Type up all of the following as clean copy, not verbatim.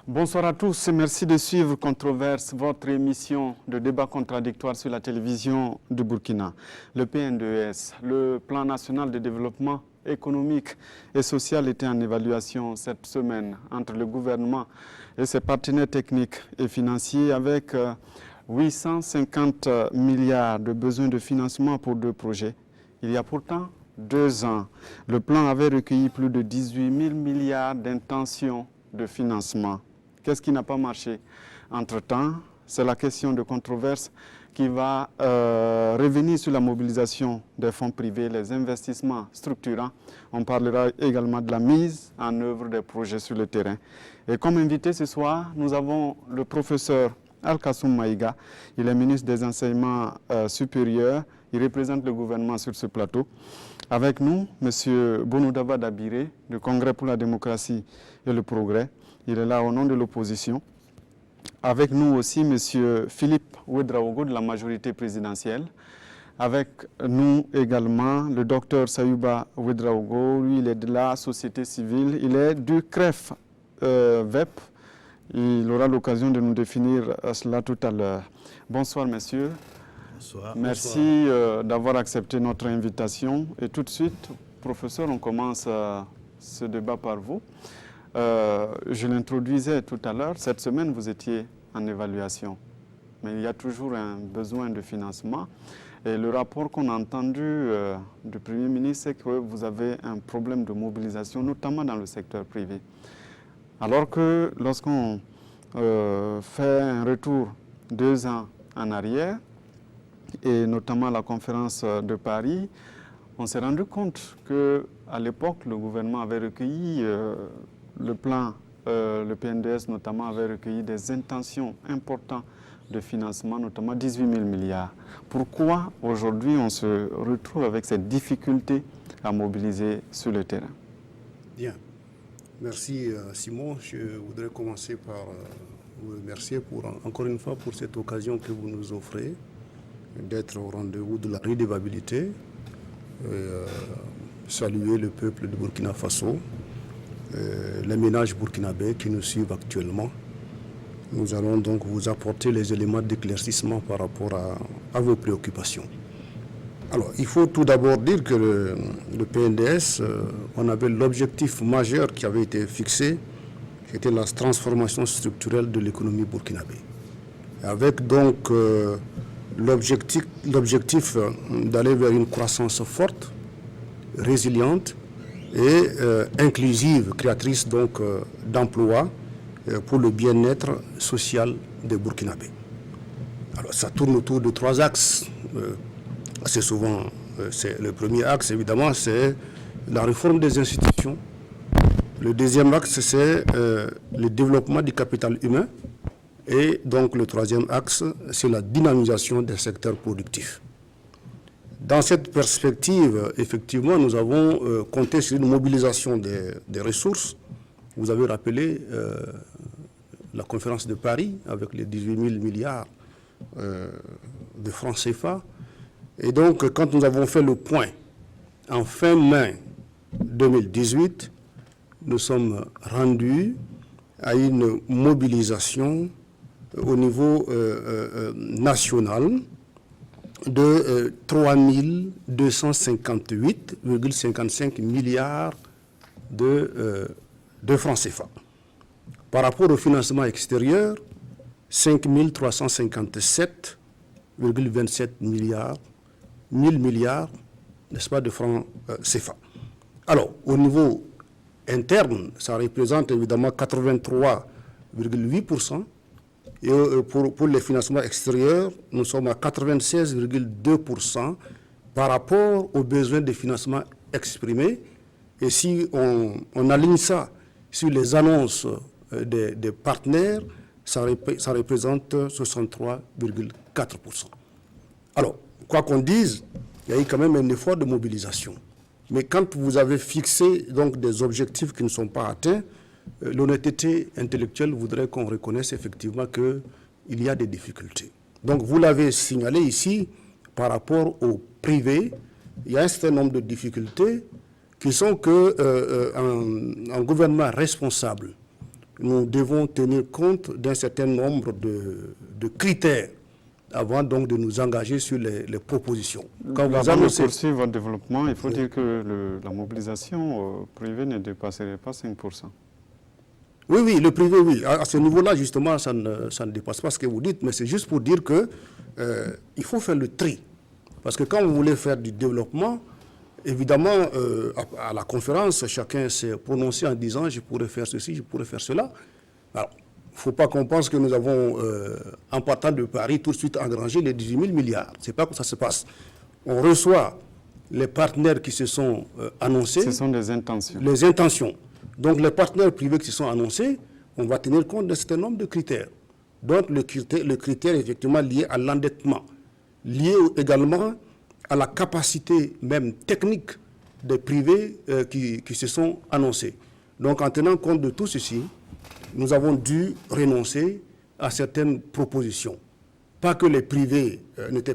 Bonsoir à tous et merci de suivre Controverse, votre émission de débat contradictoire sur la télévision de Burkina. Le PNDES, le Plan national de développement économique et social, était en évaluation cette semaine entre le gouvernement et ses partenaires techniques et financiers avec 850 milliards de besoins de financement pour 2 projets. Il y a pourtant 2 ans, le plan avait recueilli plus de 18 000 milliards d'intentions de financement. Qu'est-ce qui n'a pas marché? Entre-temps, c'est la question de controverse qui va revenir sur la mobilisation des fonds privés, les investissements structurants. On parlera également de la mise en œuvre des projets sur le terrain. Et comme invité ce soir, nous avons le professeur Al-Kassoum Maïga. Il est ministre des Enseignements supérieurs. Il représente le gouvernement sur ce plateau. Avec nous, M. Bonoudava Dabiré, du Congrès pour la démocratie et le progrès. Il est là au nom de l'opposition. Avec nous aussi, M. Philippe Ouedraogo de la majorité présidentielle. Avec nous également, le docteur Sayouba Ouedraogo. Lui, il est de la société civile. Il est du CREF VEP. Il aura l'occasion de nous définir cela tout à l'heure. Bonsoir, messieurs. Bonsoir. Merci d'avoir accepté notre invitation. Et tout de suite, professeur, on commence ce débat par vous. Je l'introduisais tout à l'heure. Cette semaine, vous étiez en évaluation. Mais il y a toujours un besoin de financement. Et le rapport qu'on a entendu du Premier ministre, c'est que vous avez un problème de mobilisation, notamment dans le secteur privé. Alors que lorsqu'on fait un retour 2 ans en arrière, et notamment la conférence de Paris, on s'est rendu compte qu'à l'époque, le gouvernement avait recueilli le plan, le PNDES notamment avait recueilli des intentions importantes de financement, notamment 18 000 milliards. Pourquoi aujourd'hui on se retrouve avec cette difficulté à mobiliser sur le terrain? Bien. Merci Simon. Je voudrais commencer par vous remercier encore une fois pour cette occasion que vous nous offrez d'être au rendez-vous de la redevabilité, saluer le peuple de Burkina Faso, les ménages burkinabés qui nous suivent actuellement. Nous allons donc vous apporter les éléments d'éclaircissement par rapport à vos préoccupations. Alors, il faut tout d'abord dire que le PNDS, on avait l'objectif majeur qui avait été fixé, c'était la transformation structurelle de l'économie burkinabé. Avec donc l'objectif d'aller vers une croissance forte, résiliente et inclusive, créatrice donc d'emplois pour le bien-être social des Burkinabés. Alors ça tourne autour de 3 axes. Assez souvent, le premier axe évidemment c'est la réforme des institutions. Le deuxième axe c'est le développement du capital humain. Et donc le troisième axe, c'est la dynamisation des secteurs productifs. Dans cette perspective, effectivement, nous avons compté sur une mobilisation des ressources. Vous avez rappelé la conférence de Paris avec les 18 000 milliards de francs CFA. Et donc, quand nous avons fait le point en fin mai 2018, nous sommes rendus à une mobilisation au niveau national de 3 258,55 milliards de francs CFA. Par rapport au financement extérieur, 5 357,27 milliards, 1000 milliards, n'est-ce pas, de francs CFA. Alors, au niveau interne, ça représente évidemment 83,8%. Et pour les financements extérieurs, nous sommes à 96,2% par rapport aux besoins de financement exprimés. Et si on aligne ça sur les annonces des partenaires, ça représente 63,4%. Alors, quoi qu'on dise, il y a eu quand même un effort de mobilisation. Mais quand vous avez fixé donc des objectifs qui ne sont pas atteints, l'honnêteté intellectuelle voudrait qu'on reconnaisse effectivement qu'il y a des difficultés. Donc vous l'avez signalé ici, par rapport au privé, il y a un certain nombre de difficultés qui sont qu'un gouvernement responsable nous devons tenir compte d'un certain nombre de critères avant donc de nous engager sur les propositions. Quand vous annoncez poursuivre votre développement, il faut dire que la mobilisation privée ne dépasserait pas 5%. Oui, oui, le privé, oui. À ce niveau-là, justement, ça ne dépasse pas ce que vous dites, mais c'est juste pour dire que il faut faire le tri. Parce que quand vous voulez faire du développement, évidemment, à la conférence, chacun s'est prononcé en disant « je pourrais faire ceci, je pourrais faire cela ». Alors, il ne faut pas qu'on pense que nous avons, en partant de Paris, tout de suite engrangé les 18 000 milliards. Ce n'est pas comme ça se passe. On reçoit les partenaires qui se sont annoncés. Ce sont des intentions. Les intentions. Donc, les partenaires privés qui se sont annoncés, on va tenir compte d'un certain nombre de critères. Donc, le critère effectivement lié à l'endettement, lié également à la capacité même technique des privés qui se sont annoncés. Donc, en tenant compte de tout ceci, nous avons dû renoncer à certaines propositions. Pas que les privés n'étaient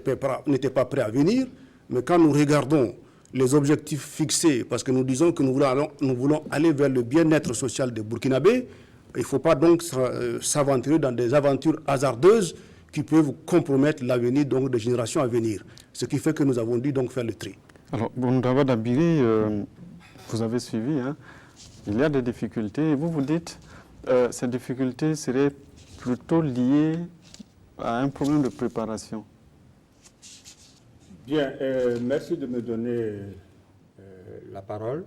pas prêts à venir, mais quand nous regardons les objectifs fixés, parce que nous disons que nous voulons aller vers le bien-être social des Burkinabés, il ne faut pas donc s'aventurer dans des aventures hasardeuses qui peuvent compromettre l'avenir donc des générations à venir. Ce qui fait que nous avons dû donc faire le tri. Alors, Boundawa Dabiri, vous avez suivi, hein, il y a des difficultés, et vous dites ces difficultés seraient plutôt liées à un problème de préparation. Bien, merci de me donner la parole.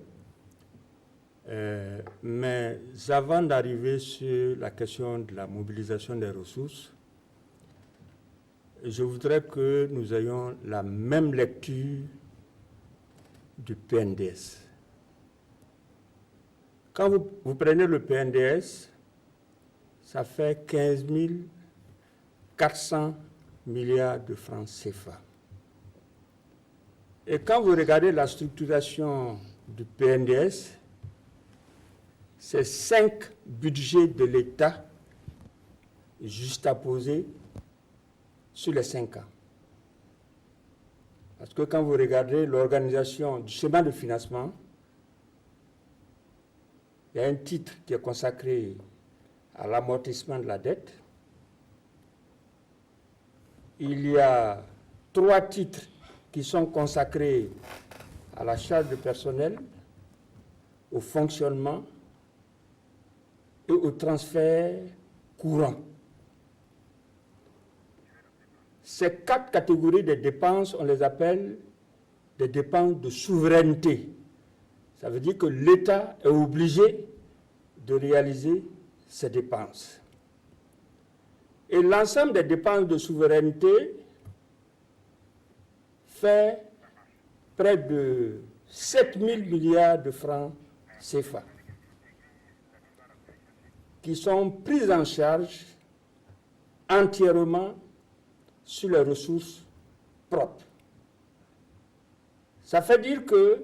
Mais avant d'arriver sur la question de la mobilisation des ressources, je voudrais que nous ayons la même lecture du PNDS. Quand vous prenez le PNDS, ça fait 15 400 milliards de francs CFA. Et quand vous regardez la structuration du PNDS, c'est 5 budgets de l'État juxtaposés sur les 5 ans. Parce que quand vous regardez l'organisation du schéma de financement, il y a un titre qui est consacré à l'amortissement de la dette. Il y a 3 titres qui sont consacrés à la charge de personnel, au fonctionnement et au transfert courant. Ces 4 catégories de dépenses, on les appelle des dépenses de souveraineté. Ça veut dire que l'État est obligé de réaliser ces dépenses. Et l'ensemble des dépenses de souveraineté fait près de 7 000 milliards de francs CFA qui sont pris en charge entièrement sur les ressources propres. Ça fait dire que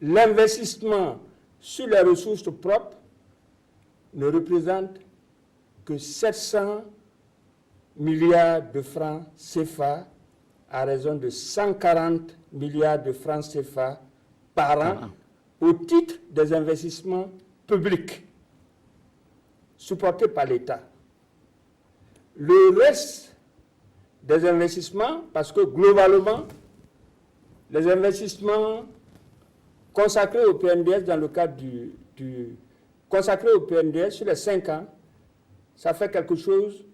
l'investissement sur les ressources propres ne représente que 700 milliards de francs CFA à raison de 140 milliards de francs CFA par an au titre des investissements publics supportés par l'État. Le reste des investissements, parce que globalement, les investissements consacrés au PNDS dans le cadre consacrés au PNDS sur les 5 ans, ça fait quelque chose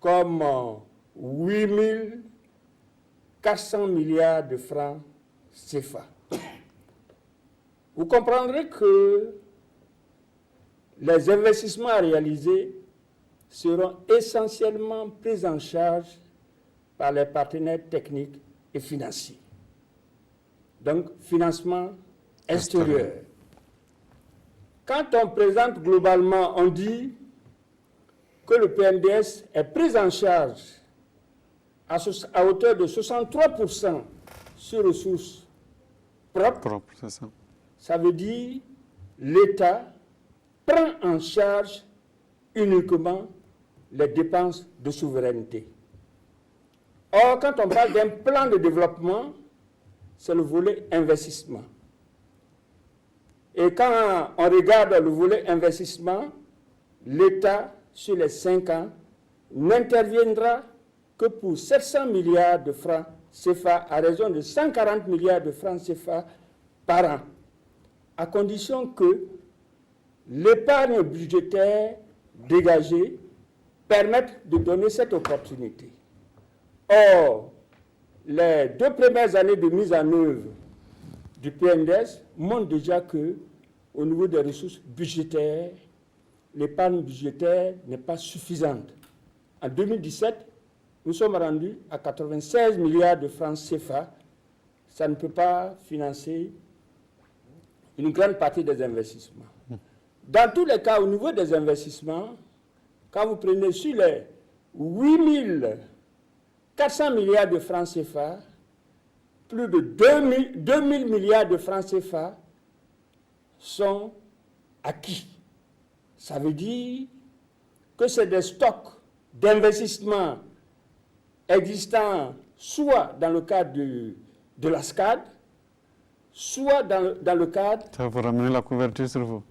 comme 8 400 milliards de francs CFA. Vous comprendrez que les investissements à réaliser seront essentiellement pris en charge par les partenaires techniques et financiers. Donc, financement extérieur. Quand on présente globalement, on dit que le PNDS est pris en charge à hauteur de 63% sur ressources propres. C'est ça. Ça veut dire que l'État prend en charge uniquement les dépenses de souveraineté. Or, quand on parle d'un plan de développement, c'est le volet investissement. Et quand on regarde le volet investissement, l'État, sur les 5 ans, n'interviendra que pour 700 milliards de francs CFA à raison de 140 milliards de francs CFA par an, à condition que l'épargne budgétaire dégagée permette de donner cette opportunité. Or, les 2 premières années de mise en œuvre du PNDS montrent déjà que, au niveau des ressources budgétaires, l'épargne budgétaire n'est pas suffisante. En 2017, nous sommes rendus à 96 milliards de francs CFA. Ça ne peut pas financer une grande partie des investissements. Dans tous les cas, au niveau des investissements, quand vous prenez sur les 8 400 milliards de francs CFA, plus de 2 000 milliards de francs CFA sont acquis. Ça veut dire que c'est des stocks d'investissement existants soit dans le cadre de la SCAD, soit dans le cadre... Ça va ramener la couverture sur vous?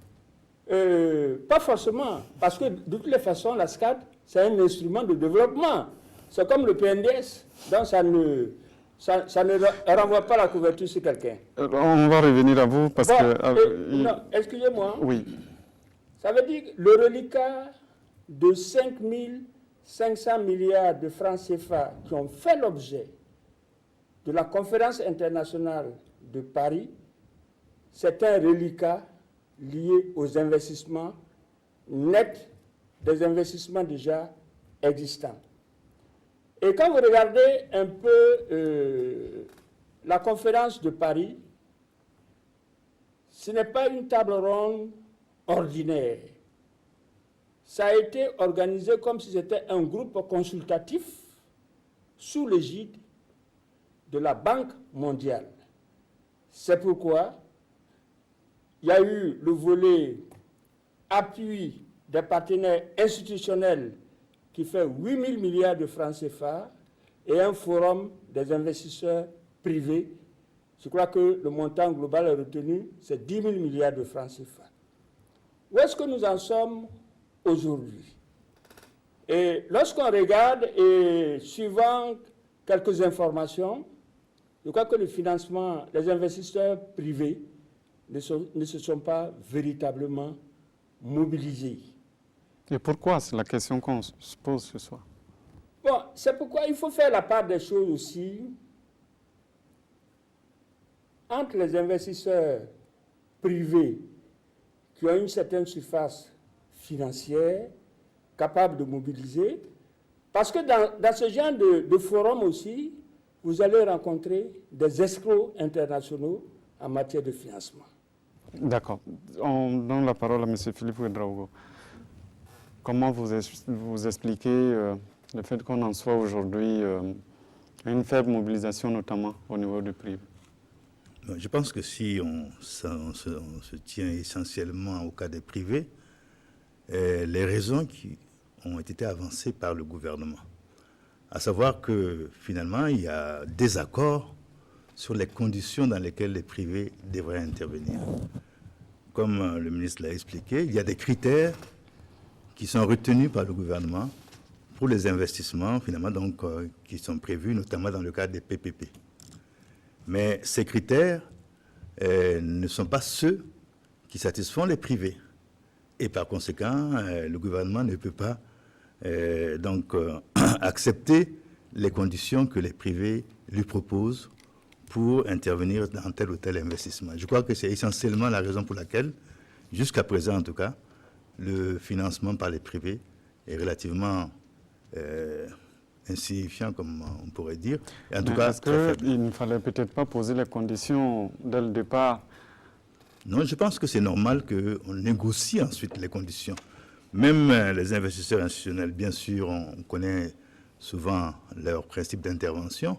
Pas forcément, parce que de toutes les façons, la SCAD, c'est un instrument de développement. C'est comme le PNDS, donc ça ne renvoie pas la couverture sur quelqu'un. On va revenir à vous parce que... non, excusez-moi. Oui. Ça veut dire que le reliquat de 5 500 milliards de francs CFA qui ont fait l'objet de la conférence internationale de Paris, c'est un reliquat lié aux investissements nets des investissements déjà existants. Et quand vous regardez un peu la conférence de Paris, ce n'est pas une table ronde ordinaire. Ça a été organisé comme si c'était un groupe consultatif sous l'égide de la Banque mondiale. C'est pourquoi il y a eu le volet appui des partenaires institutionnels qui fait 8 000 milliards de francs CFA et un forum des investisseurs privés. Je crois que le montant global retenu, c'est 10 000 milliards de francs CFA. Où est-ce que nous en sommes aujourd'hui? Et lorsqu'on regarde, et suivant quelques informations, je crois que le financement, les investisseurs privés ne se sont pas véritablement mobilisés. Et pourquoi? C'est la question qu'on se pose ce soir. Bon, c'est pourquoi il faut faire la part des choses aussi entre les investisseurs privés qui ont une certaine surface financière, capables de mobiliser, parce que dans ce genre de forum aussi, vous allez rencontrer des escrocs internationaux en matière de financement. D'accord. On donne la parole à M. Philippe Ouedraogo. Comment vous expliquez le fait qu'on en soit aujourd'hui à une faible mobilisation, notamment au niveau du privé? Je pense que si on se tient essentiellement au cas des privés, les raisons qui ont été avancées par le gouvernement, à savoir que finalement il y a des accords sur les conditions dans lesquelles les privés devraient intervenir. Comme le ministre l'a expliqué, il y a des critères qui sont retenus par le gouvernement pour les investissements finalement donc qui sont prévus notamment dans le cadre des PPP. Mais ces critères ne sont pas ceux qui satisfont les privés. Et par conséquent, le gouvernement ne peut pas accepter les conditions que les privés lui proposent pour intervenir dans tel ou tel investissement. Je crois que c'est essentiellement la raison pour laquelle, jusqu'à présent en tout cas, le financement par les privés est relativement insignifiant, comme on pourrait dire. Et en tout cas, est-ce qu'il ne fallait peut-être pas poser les conditions dès le départ? Non, je pense que c'est normal qu'on négocie ensuite les conditions. Même les investisseurs institutionnels, bien sûr, on connaît souvent leur principe d'intervention,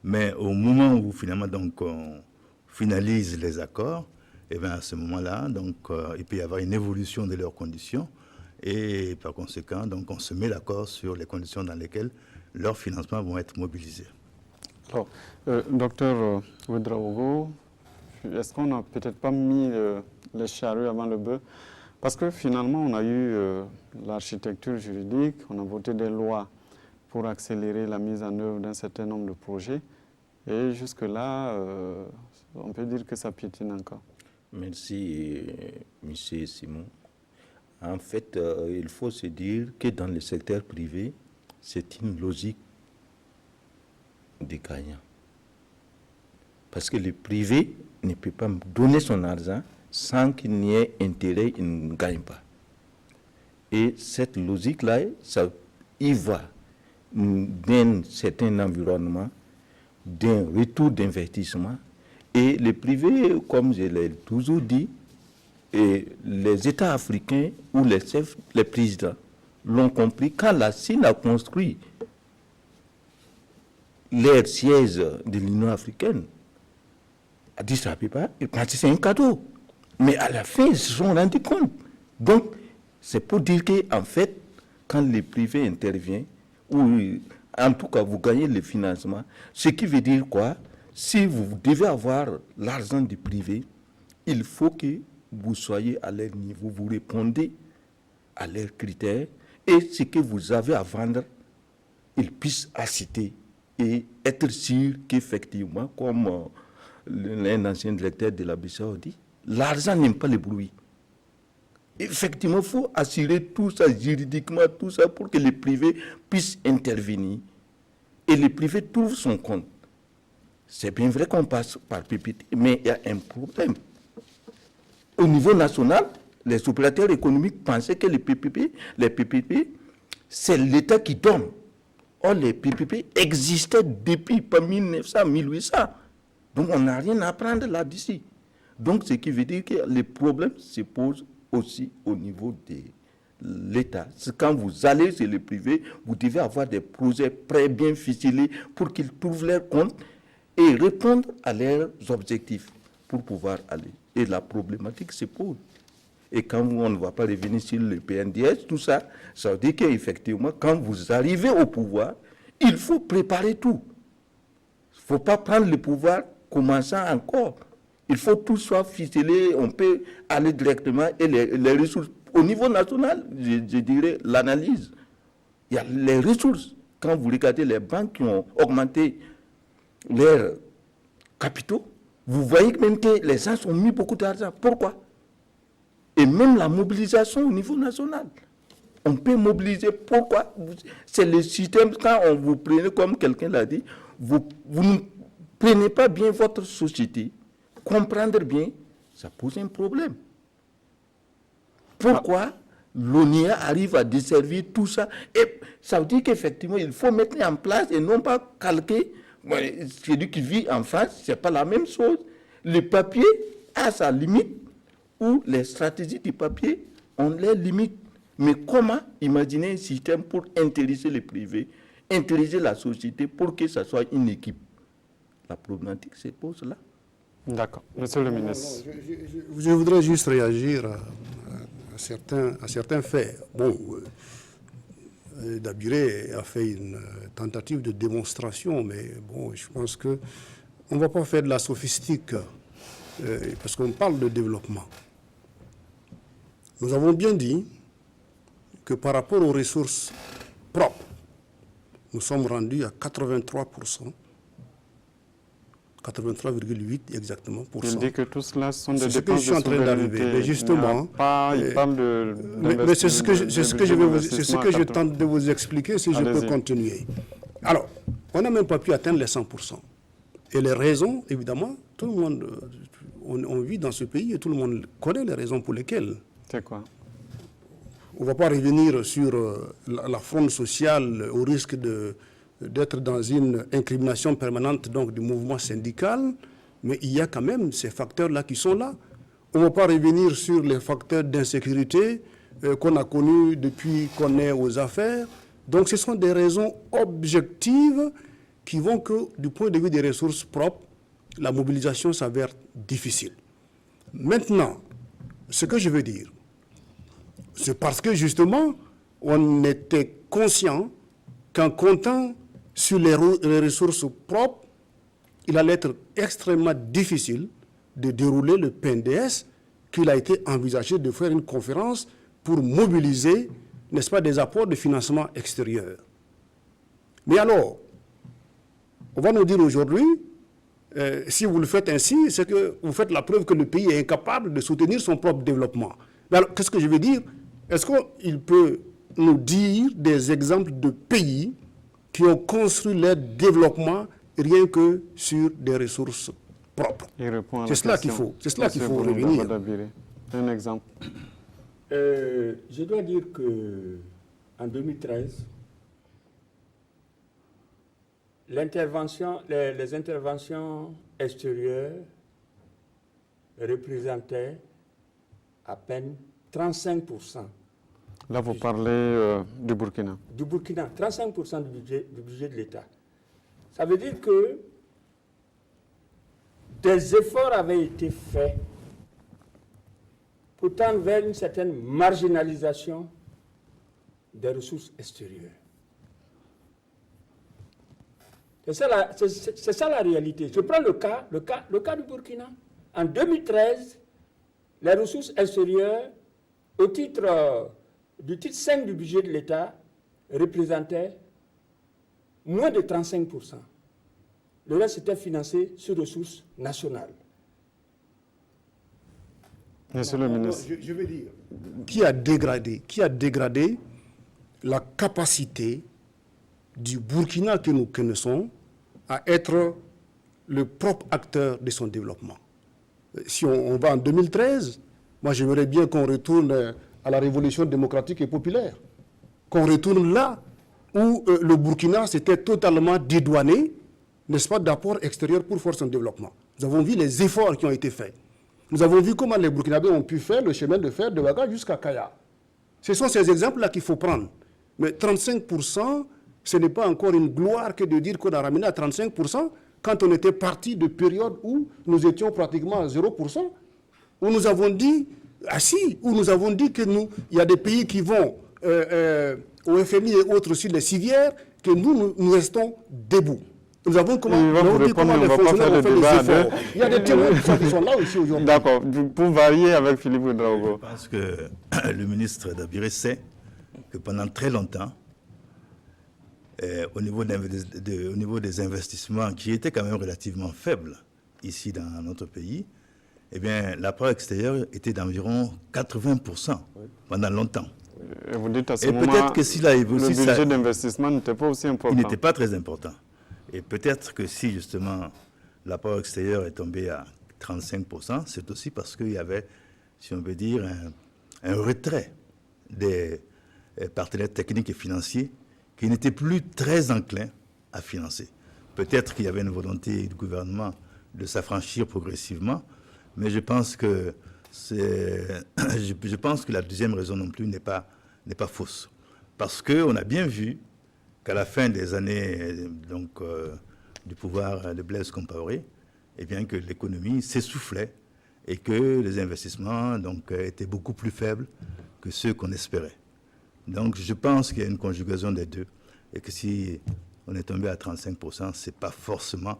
mais au moment où finalement donc, on finalise les accords, et bien à ce moment-là, donc, il peut y avoir une évolution de leurs conditions et par conséquent, donc, on se met d'accord sur les conditions dans lesquelles leurs financements vont être mobilisés. Alors, docteur Ouedraogo, est-ce qu'on n'a peut-être pas mis les charrues avant le bœuf? Parce que finalement, on a eu l'architecture juridique, on a voté des lois pour accélérer la mise en œuvre d'un certain nombre de projets. Et jusque-là, on peut dire que ça piétine encore. Merci, M. Simon. En fait, il faut se dire que dans le secteur privé, c'est une logique des gagnants. Parce que le privé ne peut pas donner son argent sans qu'il n'y ait intérêt, il ne gagne pas. Et cette logique-là, ça y va d'un certain environnement, d'un retour d'investissement. Et le privé, comme je l'ai toujours dit, et les États africains ou les chefs, les présidents l'ont compris quand la Chine a construit leur siège de l'Union africaine. Addis Abeba, ils pensaient que c'est un cadeau. Mais à la fin, ils se sont rendus compte. Donc, c'est pour dire qu'en fait, quand le privé intervient, ou en tout cas vous gagnez le financement, ce qui veut dire quoi? Si vous devez avoir l'argent du privé, il faut que vous soyez à leur niveau, vous répondez à leurs critères, et ce que vous avez à vendre, ils puissent assister et être sûrs qu'effectivement, comme un ancien directeur de la BCAO dit, l'argent n'aime pas le bruit. Effectivement, il faut assurer tout ça juridiquement, tout ça, pour que le privé puisse intervenir. Et le privé trouve son compte. C'est bien vrai qu'on passe par PPP, mais il y a un problème. Au niveau national, les opérateurs économiques pensaient que les PPP, c'est l'État qui donne. Or, les PPP existaient depuis 1900, 1800. Donc, on n'a rien à apprendre là-dessus. Donc, ce qui veut dire que les problèmes se posent aussi au niveau de l'État. C'est quand vous allez chez le privé, vous devez avoir des projets très bien ficelés pour qu'ils trouvent leur compte et répondre à leurs objectifs pour pouvoir aller. Et la problématique se pose. Et quand on ne va pas revenir sur le PNDS, tout ça, ça veut dire qu'effectivement, quand vous arrivez au pouvoir, il faut préparer tout. Il ne faut pas prendre le pouvoir commençant encore. Il faut que tout soit ficelé, on peut aller directement et les ressources. Au niveau national, je dirais l'analyse. Il y a les ressources. Quand vous regardez les banques qui ont augmenté leurs capitaux, vous voyez même que les gens ont mis beaucoup d'argent. Pourquoi? Et même la mobilisation au niveau national. On peut mobiliser. Pourquoi? C'est le système, quand on vous prenez, comme quelqu'un l'a dit, vous ne prenez pas bien votre société, comprendre bien, ça pose un problème. Pourquoi l'ONIA arrive à desservir tout ça? Et ça veut dire qu'effectivement, il faut mettre en place et non pas calquer. Celui qui vit en France, ce n'est pas la même chose. Le papier a sa limite, ou les stratégies du papier ont leurs limites. Mais comment imaginer un système pour intéresser les privés, intéresser la société pour que ça soit une équipe? La problématique se pose là. D'accord. Monsieur le ministre. Je voudrais juste réagir à certains faits. Bon, Dabiré a fait une tentative de démonstration, mais bon, je pense qu'on ne va pas faire de la sophistique, parce qu'on parle de développement. Nous avons bien dit que par rapport aux ressources propres, nous sommes rendus à 83%. 83,8 exactement. Il dit que tout cela sont des dépenses de souveraineté. C'est ce que je suis en train d'arriver. Mais justement, il parle de... Mais c'est ce que je tente de vous expliquer, si je peux continuer. Alors, on n'a même pas pu atteindre les 100%. Et les raisons, évidemment, tout le monde, on vit dans ce pays et tout le monde connaît les raisons pour lesquelles. C'est quoi? On ne va pas revenir sur la fronde sociale au risque d'être dans une incrimination permanente donc, du mouvement syndical, mais il y a quand même ces facteurs-là qui sont là. On ne va pas revenir sur les facteurs d'insécurité qu'on a connus depuis qu'on est aux affaires. Donc ce sont des raisons objectives qui vont que, du point de vue des ressources propres, la mobilisation s'avère difficile. Maintenant, ce que je veux dire, c'est parce que justement, on était conscient qu'en comptant sur les ressources propres, il allait être extrêmement difficile de dérouler le PNDS qu'il a été envisagé de faire une conférence pour mobiliser, n'est-ce pas, des apports de financement extérieur. Mais alors, on va nous dire aujourd'hui, si vous le faites ainsi, c'est que vous faites la preuve que le pays est incapable de soutenir son propre développement. Mais alors, qu'est-ce que je veux dire? Est-ce qu'il peut nous dire des exemples de pays qui ont construit leur développement rien que sur des ressources propres? C'est cela qu'il faut, revenir. Un exemple. Je dois dire qu'en 2013, les interventions extérieures représentaient à peine 35%. Là, vous parlez du Burkina. Du Burkina, 35% du budget de l'État. Ça veut dire que des efforts avaient été faits pour tendre vers une certaine marginalisation des ressources extérieures. C'est ça la réalité. Je prends le cas du Burkina. En 2013, les ressources extérieures, au titre du titre 5 du budget de l'État, représentaient moins de 35%. Le reste était financé sur ressources nationales. Monsieur le ministre. Je veux dire, qui a dégradé la capacité du Burkina que nous connaissons à être le propre acteur de son développement. Si on va en 2013, moi j'aimerais bien qu'on retourne à la révolution démocratique et populaire, qu'on retourne là où le Burkina s'était totalement dédouané, n'est-ce pas, d'apports extérieurs pour faire son développement. Nous avons vu les efforts qui ont été faits. Nous avons vu comment les Burkinabés ont pu faire le chemin de fer de Ouaga jusqu'à Kaya. Ce sont ces exemples-là qu'il faut prendre. Mais 35%, ce n'est pas encore une gloire que de dire qu'on a ramené à 35% quand on était parti de périodes où nous étions pratiquement à 0%, où nous avons dit, où nous avons dit que il y a des pays qui vont au FMI et autres sur les civières, que nous restons debout. Nous avons comment les fonctionnaires ont fait des efforts. Il y a des témoins qui sont là aussi aujourd'hui. D'accord. Pour varier avec Philippe Ouedraogo. Je pense que le ministre Dabiré sait que pendant très longtemps, au niveau des investissements qui étaient quand même relativement faibles ici dans notre pays, eh bien, l'apport extérieur était d'environ 80% pendant longtemps. Et vous dites à ce et moment, peut-être que s'il a évolué, le budget d'investissement n'était pas aussi important. Il n'était pas très important. Et peut-être que si justement l'apport extérieur est tombé à 35%, c'est aussi parce qu'il y avait, si on veut dire, un retrait des partenaires techniques et financiers qui n'étaient plus très enclins à financer. Peut-être qu'il y avait une volonté du gouvernement de s'affranchir progressivement, mais je pense que la deuxième raison non plus n'est pas fausse. Parce qu'on a bien vu qu'à la fin des années du pouvoir de Blaise Compaoré, eh bien que l'économie s'essoufflait et que les investissements étaient beaucoup plus faibles que ceux qu'on espérait. Donc je pense qu'il y a une conjugaison des deux et que si on est tombé à 35%, ce n'est pas forcément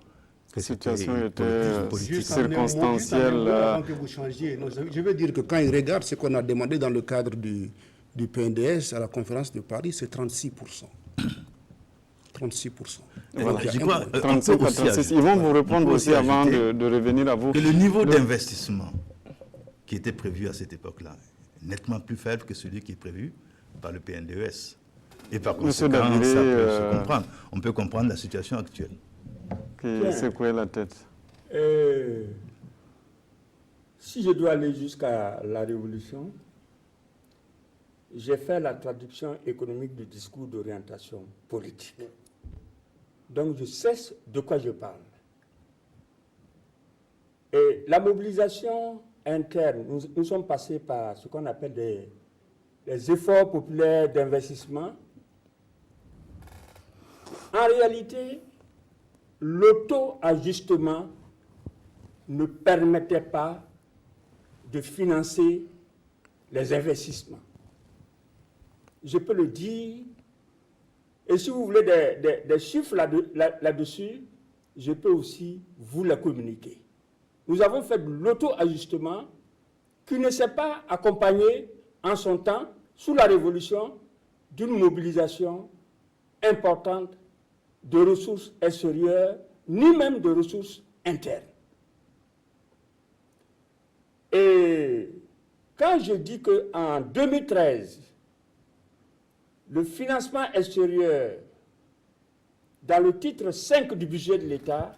la situation était circonstancielle. Avant que vous changiez, je veux dire que quand il regarde ce qu'on a demandé dans le cadre du PNDS à la conférence de Paris, c'est 36%. 36%. Voilà. Je crois, 35 à 36. Ils vont vous répondre aussi avant de revenir à vous. Que le niveau d'investissement qui était prévu à cette époque-là est nettement plus faible que celui qui est prévu par le PNDES. Et par conséquent, ça peut se comprendre. On peut comprendre la situation actuelle. Qui secouait la tête. Si je dois aller jusqu'à la Révolution, j'ai fait la traduction économique du discours d'orientation politique. Donc je sais de quoi je parle. Et la mobilisation interne, nous sommes passés par ce qu'on appelle des efforts populaires d'investissement. En réalité, l'auto-ajustement ne permettait pas de financer les investissements. Je peux le dire, et si vous voulez des chiffres là-dessus, je peux aussi vous les communiquer. Nous avons fait de l'auto-ajustement qui ne s'est pas accompagné en son temps, sous la Révolution, d'une mobilisation importante de ressources extérieures, ni même de ressources internes. Et quand je dis qu'en 2013, le financement extérieur, dans le titre 5 du budget de l'État,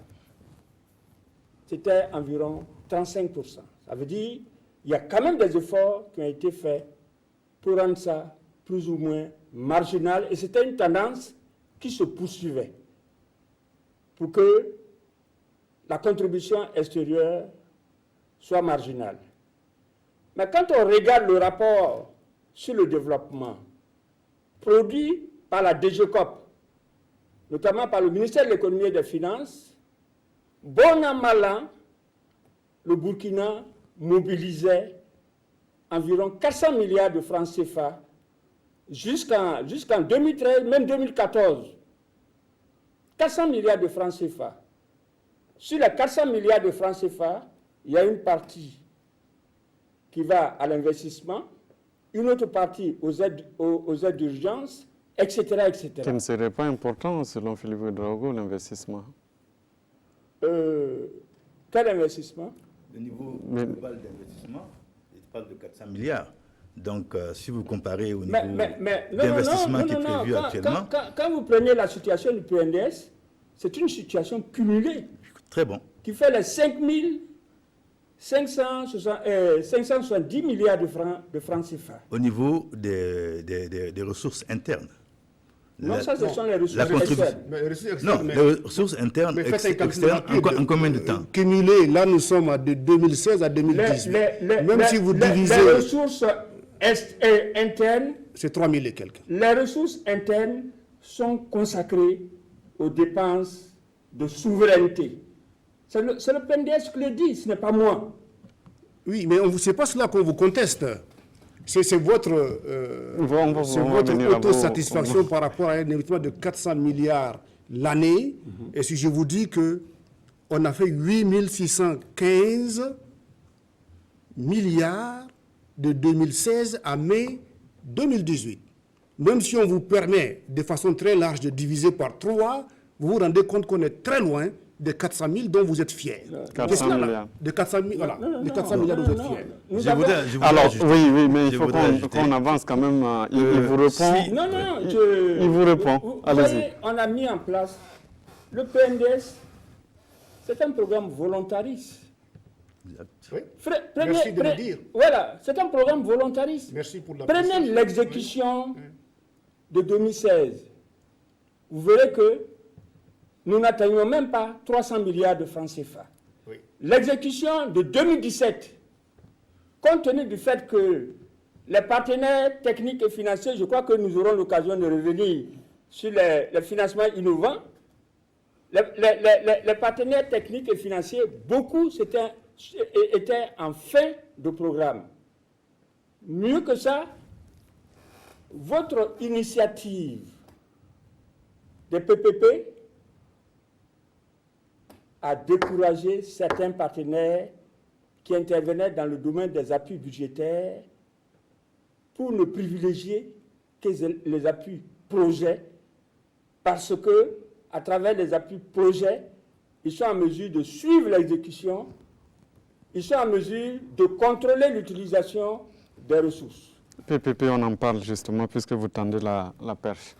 c'était environ 35%. Ça veut dire qu'il y a quand même des efforts qui ont été faits pour rendre ça plus ou moins marginal. Et c'était une tendance qui se poursuivait pour que la contribution extérieure soit marginale. Mais quand on regarde le rapport sur le développement produit par la DGCOP, notamment par le ministère de l'économie et des finances, bon an, mal an, le Burkina mobilisait environ 400 milliards de francs CFA jusqu'en 2013, même 2014. 400 milliards de francs CFA. Sur les 400 milliards de francs CFA, il y a une partie qui va à l'investissement, une autre partie aux aides d'urgence, etc., etc. Qui ne serait pas important, selon Philippe Ouédraogo, l'investissement. Quel investissement? Le niveau global d'investissement, il parle de 400 milliards. Donc, si vous comparez au niveau d'investissement qui est prévu actuellement... Quand vous prenez la situation du PNDS, c'est une situation cumulée. Très bon. Qui fait les 570 milliards de francs CFA. Au niveau des ressources internes. Non, ça, ce sont les ressources externes. Non, les ressources internes, externes, en combien de temps? Cumulé, là, nous sommes de 2016 à 2018. Même si vous divisez... Les ressources internes... C'est 3 000 et quelques. Les ressources internes sont consacrées aux dépenses de souveraineté. C'est le PNDS qui le dit, ce n'est pas moi. Oui, mais ce n'est pas cela qu'on vous conteste. C'est votre, autosatisfaction par rapport à un investissement de 400 milliards l'année. Et si je vous dis qu'on a fait 8 615 milliards de 2016 à mai 2018. Même si on vous permet de façon très large de diviser par 3, vous vous rendez compte qu'on est très loin des 400 000 dont vous êtes fiers. 400 milliards. De 400 000, voilà. De 400 milliards dont vous êtes fiers. Alors, oui, mais il faut qu'on avance quand même. Il vous répond. Il vous répond. Allez-y. On a mis en place le PNDS. C'est un programme volontariste. Oui. Merci de le dire. Voilà, c'est un programme volontariste. Merci pour la Prenez l'exécution de 2016. Vous verrez que nous n'atteignons même pas 300 milliards de francs CFA. Oui. L'exécution de 2017, compte tenu du fait que les partenaires techniques et financiers, je crois que nous aurons l'occasion de revenir sur les financements innovants, les partenaires techniques et financiers, beaucoup étaient en fin de programme. Mieux que ça, votre initiative des PPP a découragé certains partenaires qui intervenaient dans le domaine des appuis budgétaires pour ne privilégier que les appuis projets, parce que, à travers les appuis projets, ils sont en mesure de suivre l'exécution, ils sont en mesure de contrôler l'utilisation des ressources. PPP, on en parle justement, puisque vous tendez la perche.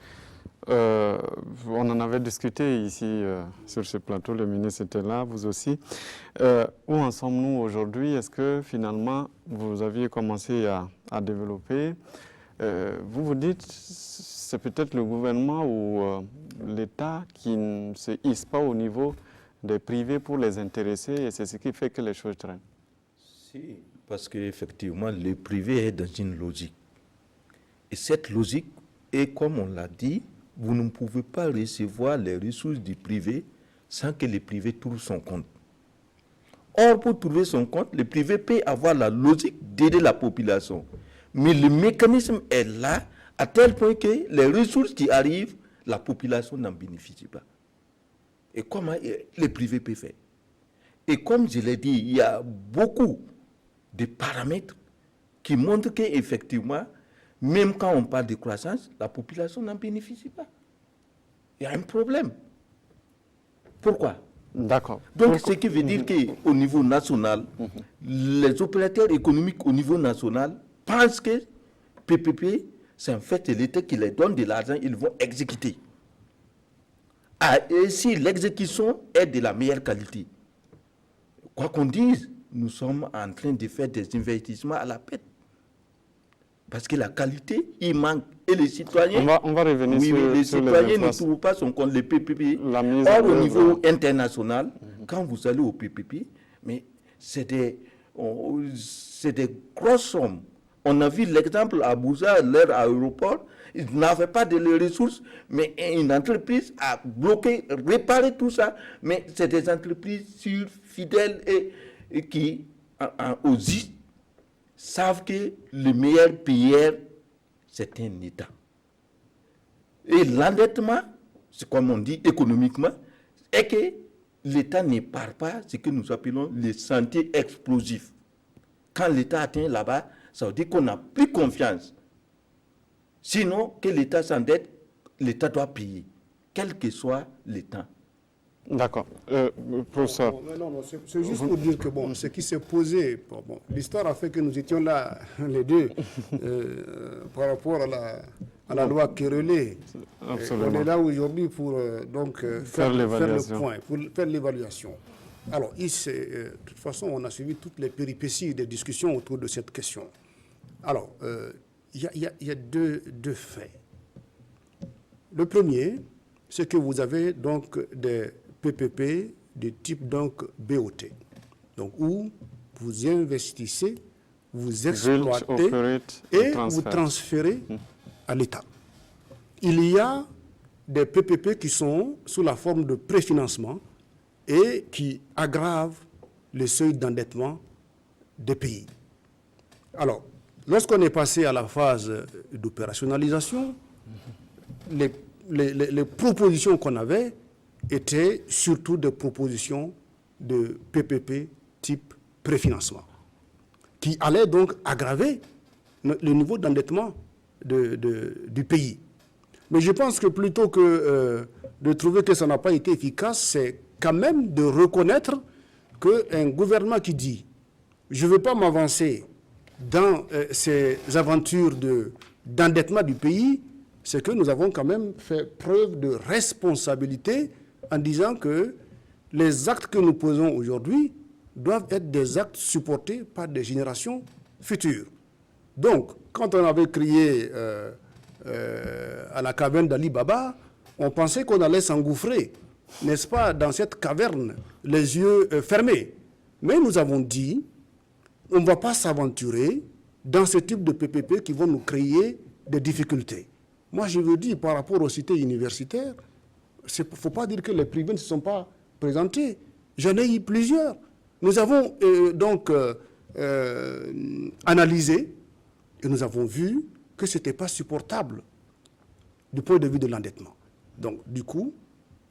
On en avait discuté ici sur ce plateau, le ministre était là, vous aussi. Où en sommes-nous aujourd'hui? Est-ce que finalement vous aviez commencé à développer? Vous vous dites, c'est peut-être le gouvernement ou l'État qui ne se hisse pas au niveau des privés pour les intéresser et c'est ce qui fait que les choses traînent. Si, parce qu'effectivement, le privé est dans une logique. Et cette logique est, comme on l'a dit, vous ne pouvez pas recevoir les ressources du privé sans que le privé trouve son compte. Or, pour trouver son compte, le privé peut avoir la logique d'aider la population. Mais le mécanisme est là à tel point que les ressources qui arrivent, la population n'en bénéficie pas. Et comment le privé peut faire? Et comme je l'ai dit, il y a beaucoup de paramètres qui montrent qu'effectivement, même quand on parle de croissance, la population n'en bénéficie pas. Il y a un problème. Pourquoi? D'accord. Donc, ce qui veut dire qu'au niveau national, les opérateurs économiques au niveau national pensent que PPP, c'est en fait l'État qui les donne de l'argent, ils vont exécuter. Ah, et si l'exécution est de la meilleure qualité, quoi qu'on dise, nous sommes en train de faire des investissements à la pète. Parce que la qualité, il manque. Et les citoyens... On va revenir oui, sur, mais les sur citoyens ne trouvent pas son compte, les PPP. Or, au niveau international, quand vous allez au PPP, mais c'est des grosses sommes. On a vu l'exemple à Bouza, leur aéroport, ils n'avaient pas de les ressources, mais une entreprise a bloqué, réparé tout ça. Mais c'est des entreprises sûres, fidèles et qui, aussi, savent que le meilleur payeur, c'est un État. Et l'endettement, c'est comme on dit économiquement, est que l'État ne part pas ce que nous appelons les sentiers explosifs. Quand l'État atteint là-bas, ça veut dire qu'on n'a plus confiance. Sinon, que l'État s'endette, l'État doit payer, quel que soit l'État. D'accord. Professeur. Non, c'est juste pour dire que bon, ce qui s'est posé, l'histoire a fait que nous étions là, les deux, par rapport à la loi Querelé. On est là aujourd'hui pour faire le point, pour faire l'évaluation. Alors, de toute façon, on a suivi toutes les péripéties des discussions autour de cette question. Alors, il y a deux faits. Le premier, c'est que vous avez donc des PPP de type donc BOT, donc où vous investissez, vous exploitez et vous transférez à l'État. Il y a des PPP qui sont sous la forme de préfinancement et qui aggravent le seuil d'endettement des pays. Alors, lorsqu'on est passé à la phase d'opérationnalisation, les propositions qu'on avait étaient surtout des propositions de PPP type préfinancement, qui allaient donc aggraver le niveau d'endettement du pays. Mais je pense que plutôt que de trouver que ça n'a pas été efficace, c'est quand même de reconnaître qu'un gouvernement qui dit « je ne veux pas m'avancer dans ces aventures d'endettement du pays », c'est que nous avons quand même fait preuve de responsabilité en disant que les actes que nous posons aujourd'hui doivent être des actes supportés par des générations futures. Donc, quand on avait crié à la caverne d'Ali Baba, on pensait qu'on allait s'engouffrer, n'est-ce pas, dans cette caverne, les yeux fermés. Mais nous avons dit, on ne va pas s'aventurer dans ce type de PPP qui vont nous créer des difficultés. Moi, je veux dire, par rapport aux cités universitaires, il ne faut pas dire que les privés ne se sont pas présentés. J'en ai eu plusieurs. Nous avons analysé et nous avons vu que ce n'était pas supportable du point de vue de l'endettement. Donc, du coup,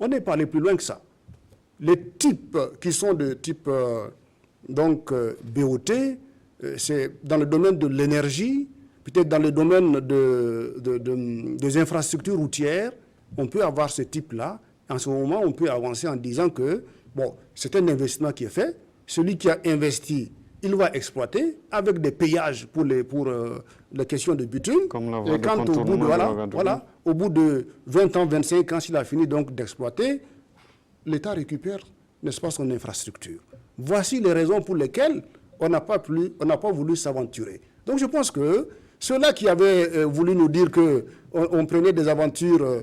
on n'est pas allé plus loin que ça. Les types qui sont de type BOT, c'est dans le domaine de l'énergie, peut-être dans le domaine des infrastructures routières, on peut avoir ce type-là. En ce moment, on peut avancer en disant que, bon, c'est un investissement qui est fait. Celui qui a investi, il va exploiter avec des payages pour les questions de bitume. Et quand au bout de 20 ans, 25 ans, s'il a fini donc d'exploiter, l'État récupère, n'est-ce pas, son infrastructure. Voici les raisons pour lesquelles on n'a pas voulu s'aventurer. Donc je pense que ceux-là qui avaient voulu nous dire qu'on prenait des aventures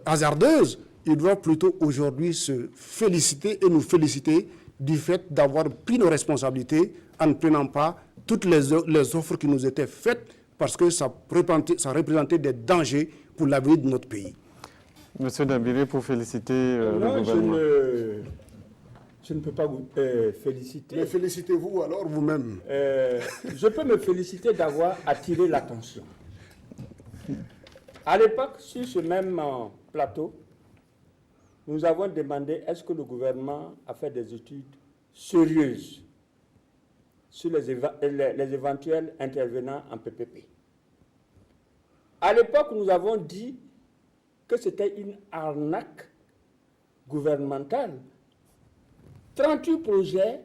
hasardeuses, ils doivent plutôt aujourd'hui se féliciter et nous féliciter du fait d'avoir pris nos responsabilités en ne prenant pas toutes les offres qui nous étaient faites parce que ça représentait des dangers pour l'avenir de notre pays. Monsieur Dabiré, pour féliciter le gouvernement. Je ne peux pas vous féliciter. Mais félicitez-vous alors vous-même. Je peux me féliciter d'avoir attiré l'attention. À l'époque, sur ce même plateau, nous avons demandé est-ce que le gouvernement a fait des études sérieuses sur les éventuels intervenants en PPP. À l'époque, nous avons dit que c'était une arnaque gouvernementale. 38 projets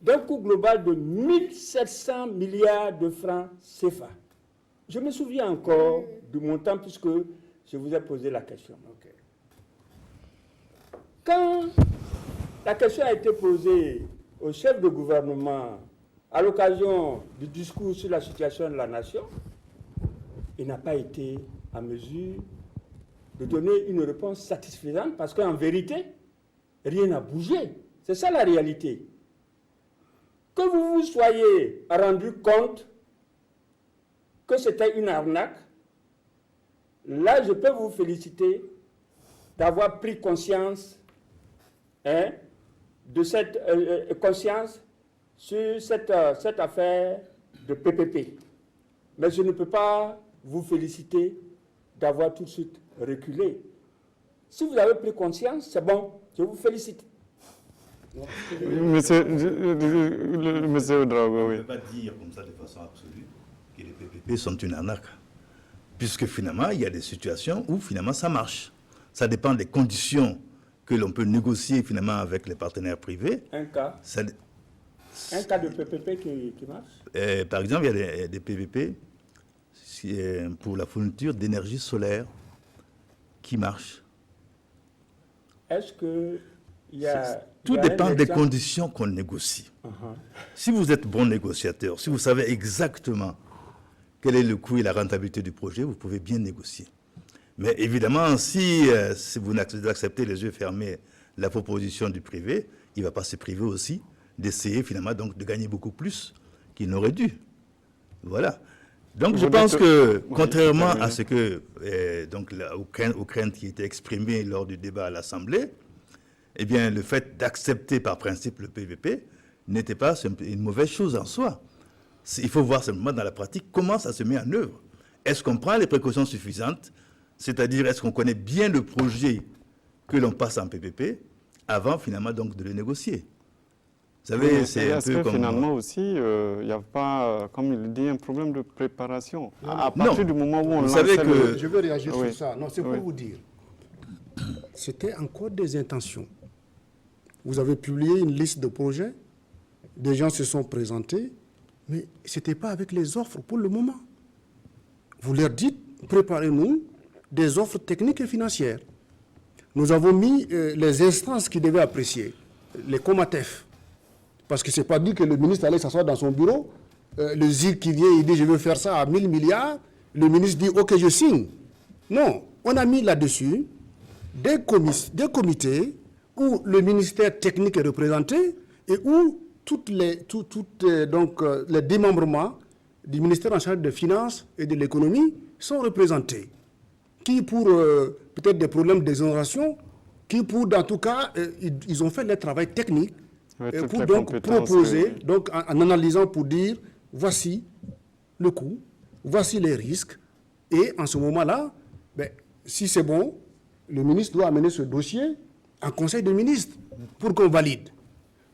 d'un coût global de 1700 milliards de francs CFA. Je me souviens encore du montant puisque je vous ai posé la question. Okay. Quand la question a été posée au chef de gouvernement à l'occasion du discours sur la situation de la nation, il n'a pas été en mesure de donner une réponse satisfaisante parce qu'en vérité, rien n'a bougé. C'est ça la réalité. Que vous vous soyez rendu compte que c'était une arnaque, là, je peux vous féliciter d'avoir pris conscience de cette conscience sur cette affaire de PPP. Mais je ne peux pas vous féliciter d'avoir tout de suite reculé. Si vous avez pris conscience, c'est bon, je vous félicite. Monsieur Ouedraogo, oui. On ne peut pas dire comme ça de façon absolue que les PPP sont une arnaque. Puisque finalement, il y a des situations où finalement ça marche. Ça dépend des conditions que l'on peut négocier finalement avec les partenaires privés. Un cas de PPP qui marche. Par exemple, il y a des PPP pour la fourniture d'énergie solaire qui marchent. Est-ce que tout dépend des conditions qu'on négocie. Si vous êtes bon négociateur, si vous savez exactement quel est le coût et la rentabilité du projet, vous pouvez bien négocier. Mais évidemment, si vous acceptez les yeux fermés la proposition du privé, il ne va pas se priver aussi d'essayer finalement donc, de gagner beaucoup plus qu'il n'aurait dû. Voilà. Donc je pense que, contrairement à ce que, aux craintes qui étaient exprimées lors du débat à l'Assemblée, eh bien, le fait d'accepter par principe le PVP n'était pas une mauvaise chose en soi. Il faut voir simplement dans la pratique comment ça se met en œuvre. Est-ce qu'on prend les précautions suffisantes, c'est-à-dire est-ce qu'on connaît bien le projet que l'on passe en PPP avant finalement donc de le négocier? Vous savez, c'est un peu comme... finalement aussi, il n'y a pas, comme il dit, un problème de préparation. À partir du moment où on lance que... Je veux réagir sur ça. Non, c'est pour vous dire. C'était encore des intentions. Vous avez publié une liste de projets, des gens se sont présentés, mais ce n'était pas avec les offres pour le moment. Vous leur dites, préparez-nous des offres techniques et financières. Nous avons mis les instances qui devaient apprécier, les COMATEF, parce que ce n'est pas dit que le ministre allait s'asseoir dans son bureau, le ZIC qui vient, il dit je veux faire ça à 1000 milliards, le ministre dit ok je signe. Non, on a mis là-dessus des comités où le ministère technique est représenté et où les démembrements du ministère en charge des finances et de l'économie sont représentés. Qui pour peut-être des problèmes d'exonération, qui pour, dans tout cas, ils ont fait leur travail technique pour donc proposer, donc en analysant pour dire, voici le coût, voici les risques, et en ce moment-là, si c'est bon, le ministre doit amener ce dossier en conseil des ministres pour qu'on valide.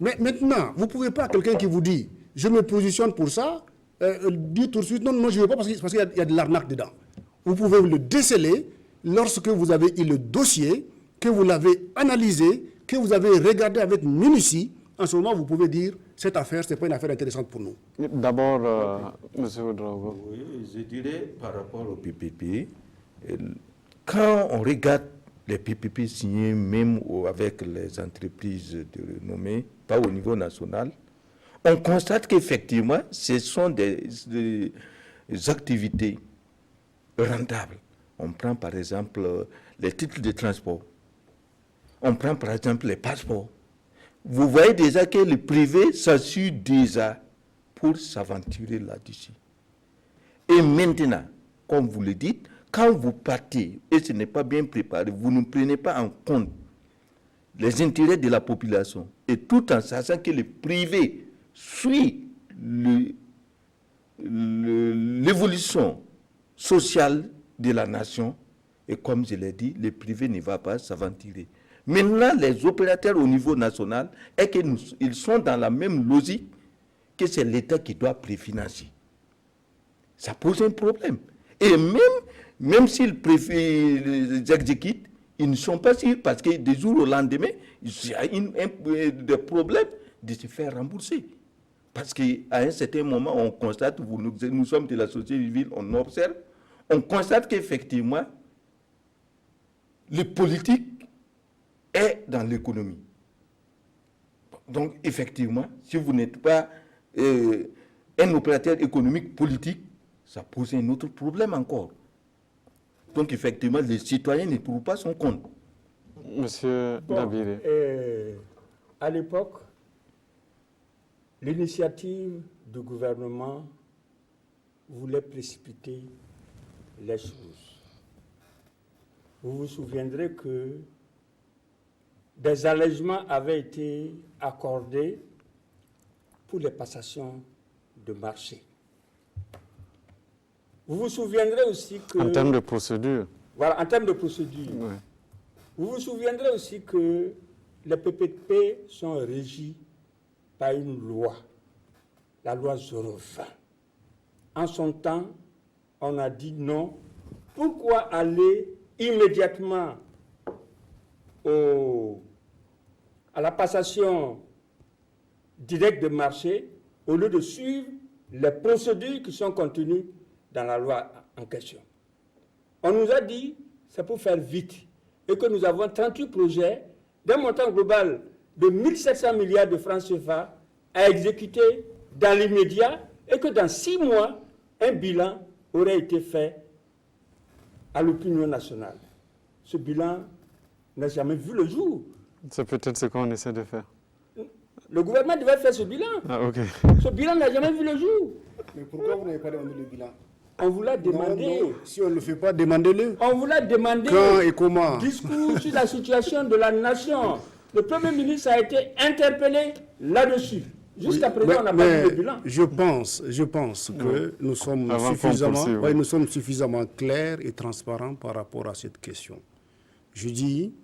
Mais maintenant, vous ne pouvez pas, quelqu'un qui vous dit, je me positionne pour ça, dire tout de suite, non, je ne veux pas parce qu'il y a de l'arnaque dedans. Vous pouvez le déceler lorsque vous avez eu le dossier, que vous l'avez analysé, que vous avez regardé avec minutie. En ce moment, vous pouvez dire, cette affaire, ce n'est pas une affaire intéressante pour nous. D'abord, M. Ouedraogo. Oui, je dirais par rapport au PPP, quand on regarde les PPP signés même avec les entreprises de renommée, pas au niveau national, on constate qu'effectivement, ce sont des activités rentables. On prend par exemple les titres de transport. On prend par exemple les passeports. Vous voyez déjà que le privé s'assure déjà pour s'aventurer là-dessus. Et maintenant, comme vous le dites, quand vous partez et ce n'est pas bien préparé, vous ne prenez pas en compte les intérêts de la population et tout en sachant que le privé suit l'évolution sociale de la nation et comme je l'ai dit, le privé ne va pas s'aventurer. Maintenant, les opérateurs au niveau national, ils sont dans la même logique que c'est l'État qui doit préfinancer. Ça pose un problème. Et même s'ils exécutent, ils ne sont pas sûrs parce que des jours au lendemain, il y a des problèmes de se faire rembourser. Parce qu'à un certain moment, on constate, nous sommes de la société civile, on observe, on constate qu'effectivement, le politique est dans l'économie. Donc, effectivement, si vous n'êtes pas un opérateur économique politique, ça pose un autre problème encore. Donc, effectivement, les citoyens ne trouvent pas son compte. Monsieur Dabiré. À l'époque, l'initiative du gouvernement voulait précipiter les choses. Vous vous souviendrez que des allègements avaient été accordés pour les passations de marché. Vous vous souviendrez aussi que... En termes de procédure. Voilà, en termes de procédure. Ouais. Vous vous souviendrez aussi que les PPP sont régis par une loi, la loi 020. En son temps, on a dit non. Pourquoi aller immédiatement à la passation directe de marché au lieu de suivre les procédures qui sont contenues dans la loi en question? On nous a dit c'est pour faire vite et que nous avons 38 projets d'un montant global de 1700 milliards de francs CFA à exécuter dans l'immédiat et que dans 6 mois, un bilan aurait été fait à l'opinion nationale. Ce bilan n'a jamais vu le jour. C'est peut-être ce qu'on essaie de faire. Le gouvernement devait faire ce bilan. Ah, ok. Ce bilan n'a jamais vu le jour. Mais pourquoi vous n'avez pas demandé le bilan? On vous l'a demandé. Non, si on ne le fait pas, demandez-le. On vous l'a demandé. Quand et comment? Discours sur la situation de la nation. Le Premier ministre a été interpellé là-dessus. Jusqu'à présent, on n'a pas vu le bilan. Je pense que nous sommes suffisamment clairs et transparents par rapport à cette question. Je dis,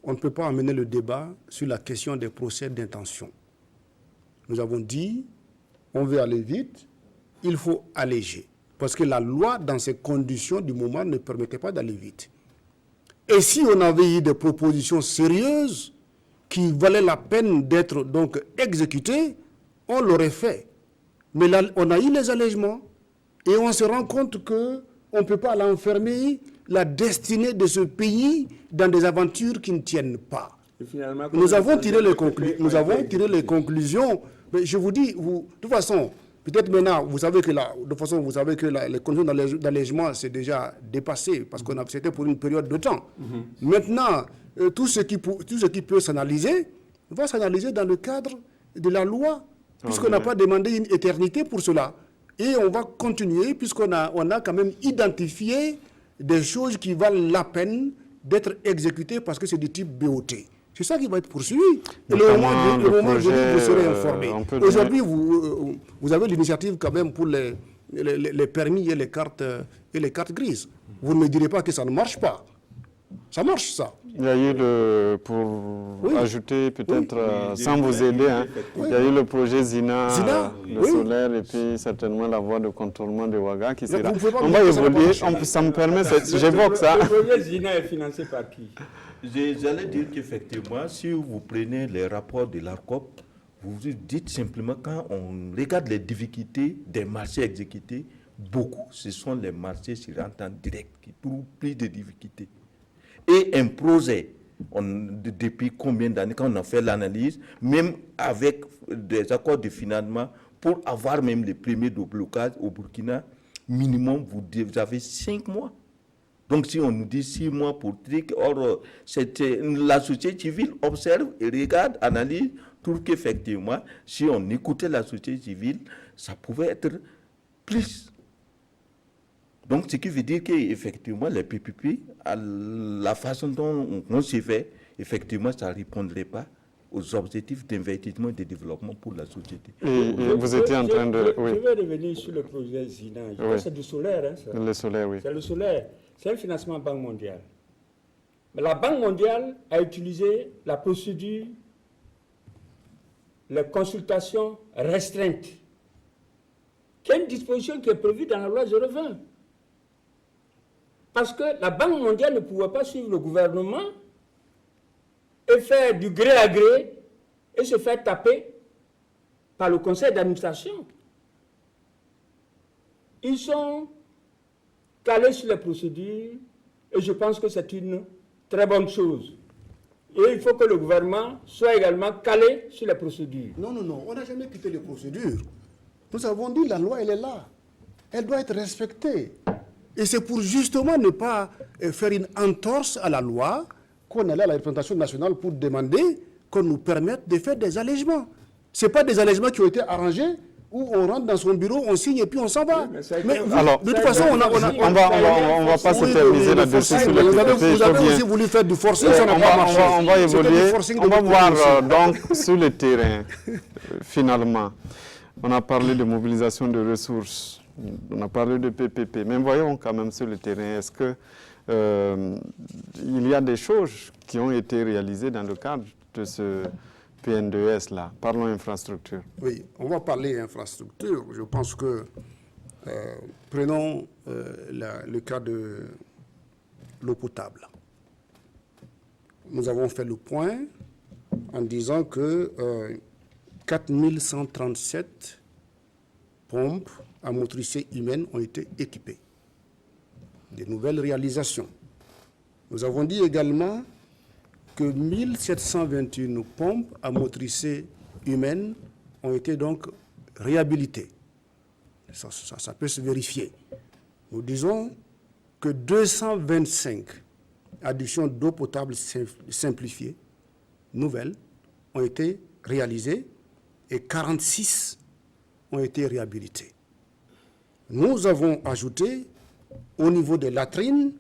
on ne peut pas amener le débat sur la question des procès d'intention. Nous avons dit, on veut aller vite, il faut alléger. Parce que la loi, dans ces conditions du moment, ne permettait pas d'aller vite. Et si on avait eu des propositions sérieuses qui valaient la peine d'être donc exécutées, on l'aurait fait. Mais là, on a eu les allègements et on se rend compte qu'on ne peut pas l'enfermer la destinée de ce pays dans des aventures qui ne tiennent pas. Nous avons tiré les conclusions. Mais je vous dis, de toute façon, peut-être maintenant, vous savez que les conditions d'allègement, c'est déjà dépassé, parce que c'était pour une période de temps. Maintenant, tout ce qui peut s'analyser, va s'analyser dans le cadre de la loi, puisqu'on n'a pas demandé une éternité pour cela. Et on va continuer, puisqu'on a quand même identifié des choses qui valent la peine d'être exécutées parce que c'est du type BOT. C'est ça qui va être poursuivi. Et le moment venu, vous serez informé. Aujourd'hui, vous avez l'initiative quand même pour les permis et les cartes grises. Vous ne me direz pas que ça ne marche pas. Ça marche, ça. Il y a eu ajouter peut-être, sans vous aider, hein, il y a eu le projet Zina solaire et puis certainement la voie de contournement de Ouaga qui sera... On va évoluer, ça me permet, j'évoque ça. Le projet Zina est financé par qui? J'allais dire qu'effectivement, si vous prenez les rapports de l'ARCOP, vous vous dites simplement, quand on regarde les difficultés des marchés exécutés, beaucoup, ce sont les marchés sur entente direct qui trouvent plus de difficultés. Et un projet, depuis combien d'années, quand on a fait l'analyse, même avec des accords de financement, pour avoir même les premiers de blocage au Burkina, minimum, vous avez 5 mois. Donc si on nous dit 6 mois pour truc, or la société civile observe et regarde, analyse, trouve qu'effectivement, si on écoutait la société civile, ça pouvait être plus. Donc, ce qui veut dire qu'effectivement, les PPP, à la façon dont on s'y fait, effectivement, ça ne répondrait pas aux objectifs d'investissement et de développement pour la société. Et vous étiez en train de... Je vais revenir sur le projet Zina. C'est du solaire. Hein, ça. Le solaire, oui. C'est le solaire. C'est un financement Banque mondiale. Mais la Banque mondiale a utilisé la procédure, les consultations restreintes, qui est une disposition qui est prévue dans la loi 020. Parce que la Banque mondiale ne pouvait pas suivre le gouvernement et faire du gré à gré et se faire taper par le conseil d'administration. Ils sont calés sur les procédures et je pense que c'est une très bonne chose. Et il faut que le gouvernement soit également calé sur les procédures. Non, on n'a jamais quitté les procédures. Nous avons dit la loi, elle est là. Elle doit être respectée. Et c'est pour justement ne pas faire une entorse à la loi qu'on est là à la représentation nationale pour demander qu'on nous permette de faire des allègements. Ce n'est pas des allègements qui ont été arrangés où on rentre dans son bureau, on signe et puis on s'en va. Mais alors, de toute façon, on va pas s'éterniser là-dessus sur le TPP. Vous avez aussi voulu faire du forcing, ça n'a pas marché. On va évoluer, on va voir donc sur le terrain, finalement. On a parlé de mobilisation de ressources, on a parlé de PPP, mais voyons quand même sur le terrain, est-ce que il y a des choses qui ont été réalisées dans le cadre de ce PN2S-là? Parlons infrastructure. Oui, on va parler infrastructure. Je pense que, prenons le cas de l'eau potable. Nous avons fait le point en disant que 4137 pompes à motricité humaine ont été équipées. Des nouvelles réalisations. Nous avons dit également que 1721 pompes à motricité humaine ont été donc réhabilitées. Ça peut se vérifier. Nous disons que 225 adductions d'eau potable simplifiée, nouvelles, ont été réalisées et 46 ont été réhabilitées. Nous avons ajouté au niveau des latrines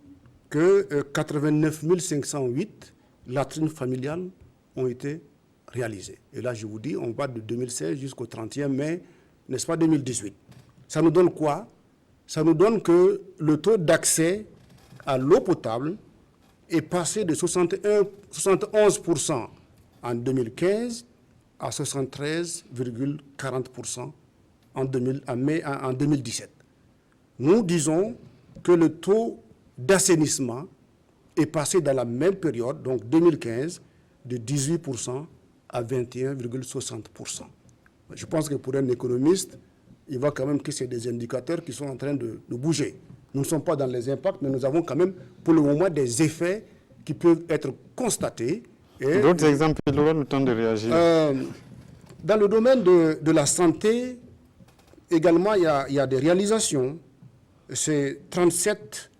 que 89 508 latrines familiales ont été réalisées. Et là, je vous dis, on va de 2016 jusqu'au 31 mai, n'est-ce pas, 2018. Ça nous donne quoi? Ça nous donne que le taux d'accès à l'eau potable est passé de 71% en 2015 à 73,40% en 2017. Nous disons que le taux d'assainissement est passé dans la même période, donc 2015, de 18% à 21,60%. Je pense que pour un économiste, il voit quand même que c'est des indicateurs qui sont en train de bouger. Nous ne sommes pas dans les impacts, mais nous avons quand même pour le moment des effets qui peuvent être constatés. D'autres exemples, il aura le temps de réagir. Dans le domaine de la santé, également, il y a des réalisations. C'est 37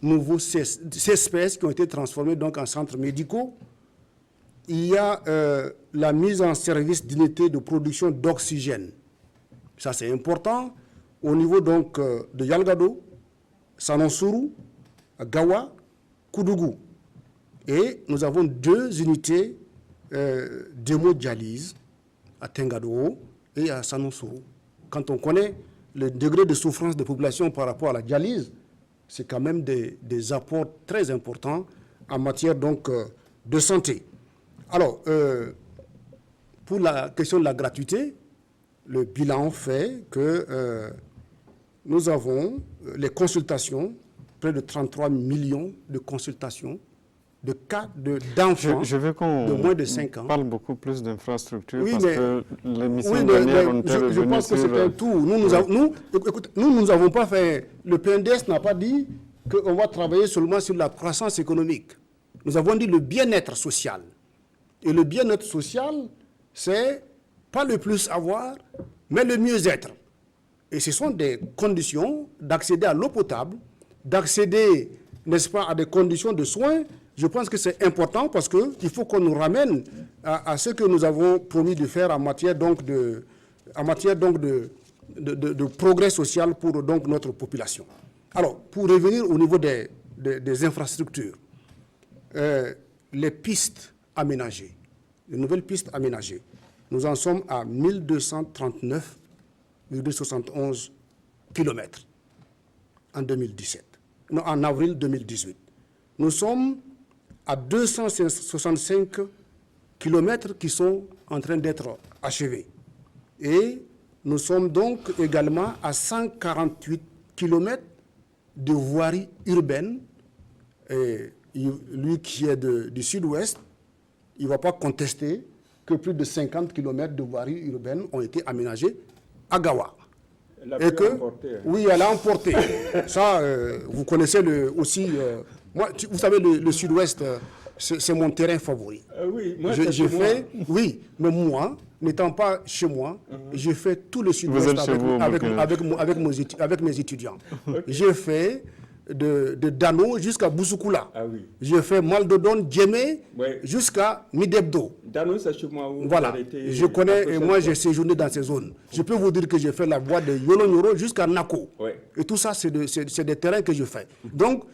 nouveaux CESPES qui ont été transformés donc, en centres médicaux. Il y a la mise en service d'unités de production d'oxygène. Ça, c'est important. Au niveau donc, de Yalgado, Sanonsuru, Gawa, Koudougou. Et nous avons 2 unités d'hémodialyse à Tengado et à Sanonsuru. Quand on connaît le degré de souffrance des populations par rapport à la dialyse, c'est quand même des apports très importants en matière donc, de santé. Alors, pour la question de la gratuité, le bilan fait que nous avons les consultations, près de 33 millions de consultations de cas d'enfants de moins de 5 ans. Je parle beaucoup plus d'infrastructures parce mais, que l'émission dernière, on était revenu je pense que c'est un tout. Nous n'avons pas fait... Le PNDS n'a pas dit qu'on va travailler seulement sur la croissance économique. Nous avons dit le bien-être social. Et le bien-être social, c'est pas le plus avoir, mais le mieux-être. Et ce sont des conditions d'accéder à l'eau potable, d'accéder, n'est-ce pas, à des conditions de soins. Je pense que c'est important parce qu'il faut qu'on nous ramène à ce que nous avons promis de faire en matière donc de progrès social pour donc notre population. Alors, pour revenir au niveau des infrastructures, les pistes aménagées, les nouvelles pistes aménagées, nous en sommes à 1239,71 km en 2017, non, en avril 2018. Nous sommes à 265 kilomètres qui sont en train d'être achevés. Et nous sommes donc également à 148 kilomètres de voirie urbaine. Et lui qui est du sud-ouest, il ne va pas contester que plus de 50 kilomètres de voirie urbaine ont été aménagés à Gawa. Et que, oui, elle a emporté. Ça, vous connaissez aussi. Moi, vous savez, le sud-ouest, c'est mon terrain favori. Oui, moi, j'ai fait. Oui, mais moi, n'étant pas chez moi, j'ai fait tout le sud-ouest avec mes étudiants. Okay. J'ai fait de Dano jusqu'à Boussoukoula. Ah, oui. J'ai fait Maldodon, Djemé, jusqu'à Midebdo. Dano, c'est chez moi. Voilà, je connais et moi j'ai séjourné dans ces zones. Je peux vous dire que j'ai fait la voie de Yolonyoro jusqu'à Nako. Et tout ça, c'est des terrains que je fais. Donc,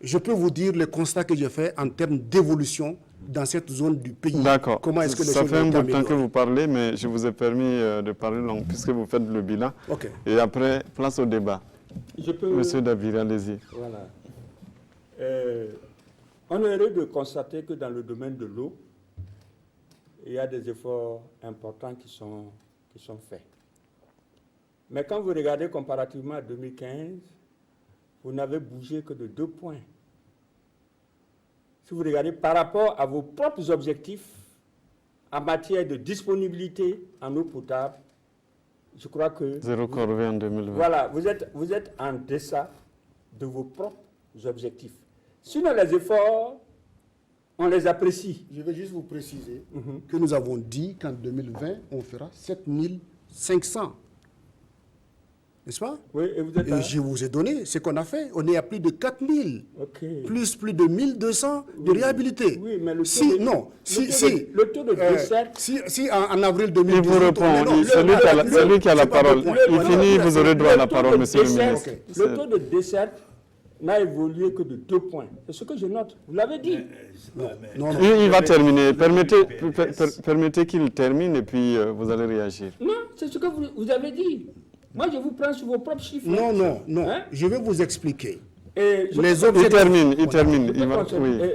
je peux vous dire le constat que j'ai fait en termes d'évolution dans cette zone du pays. D'accord. Comment est-ce que les ça choses fait un bout de temps que vous parlez, mais je vous ai permis de parler long, puisque vous faites le bilan. Okay. Et après, place au débat. Monsieur Daviri, allez-y. Voilà. On est heureux de constater que dans le domaine de l'eau, il y a des efforts importants qui sont faits. Mais quand vous regardez comparativement à 2015, vous n'avez bougé que de 2 points. Si vous regardez par rapport à vos propres objectifs en matière de disponibilité en eau potable, je crois que... Zéro corvée en 2020. Voilà, vous êtes en deçà de vos propres objectifs. Sinon, les efforts, on les apprécie. Je vais juste vous préciser que nous avons dit qu'en 2020, on fera 7500. N'est-ce pas? Oui, et vous êtes et je vous ai donné ce qu'on a fait. On est à plus de 4000, plus de 1200 de réhabilité. Oui, mais le taux de dessert... Si en avril 2018... Il vous répond, celui qui a la parole. Il finit, vous aurez droit à la parole, monsieur le ministre. Le taux de dessert n'a évolué que de 2 points. C'est ce que je note. Vous l'avez dit. Non. Il va terminer. Permettez qu'il termine et puis vous allez réagir. Non, c'est ce que vous avez dit. Moi, je vous prends sur vos propres chiffres. Non. Hein? Je vais vous expliquer. Les objets... Il termine. Il va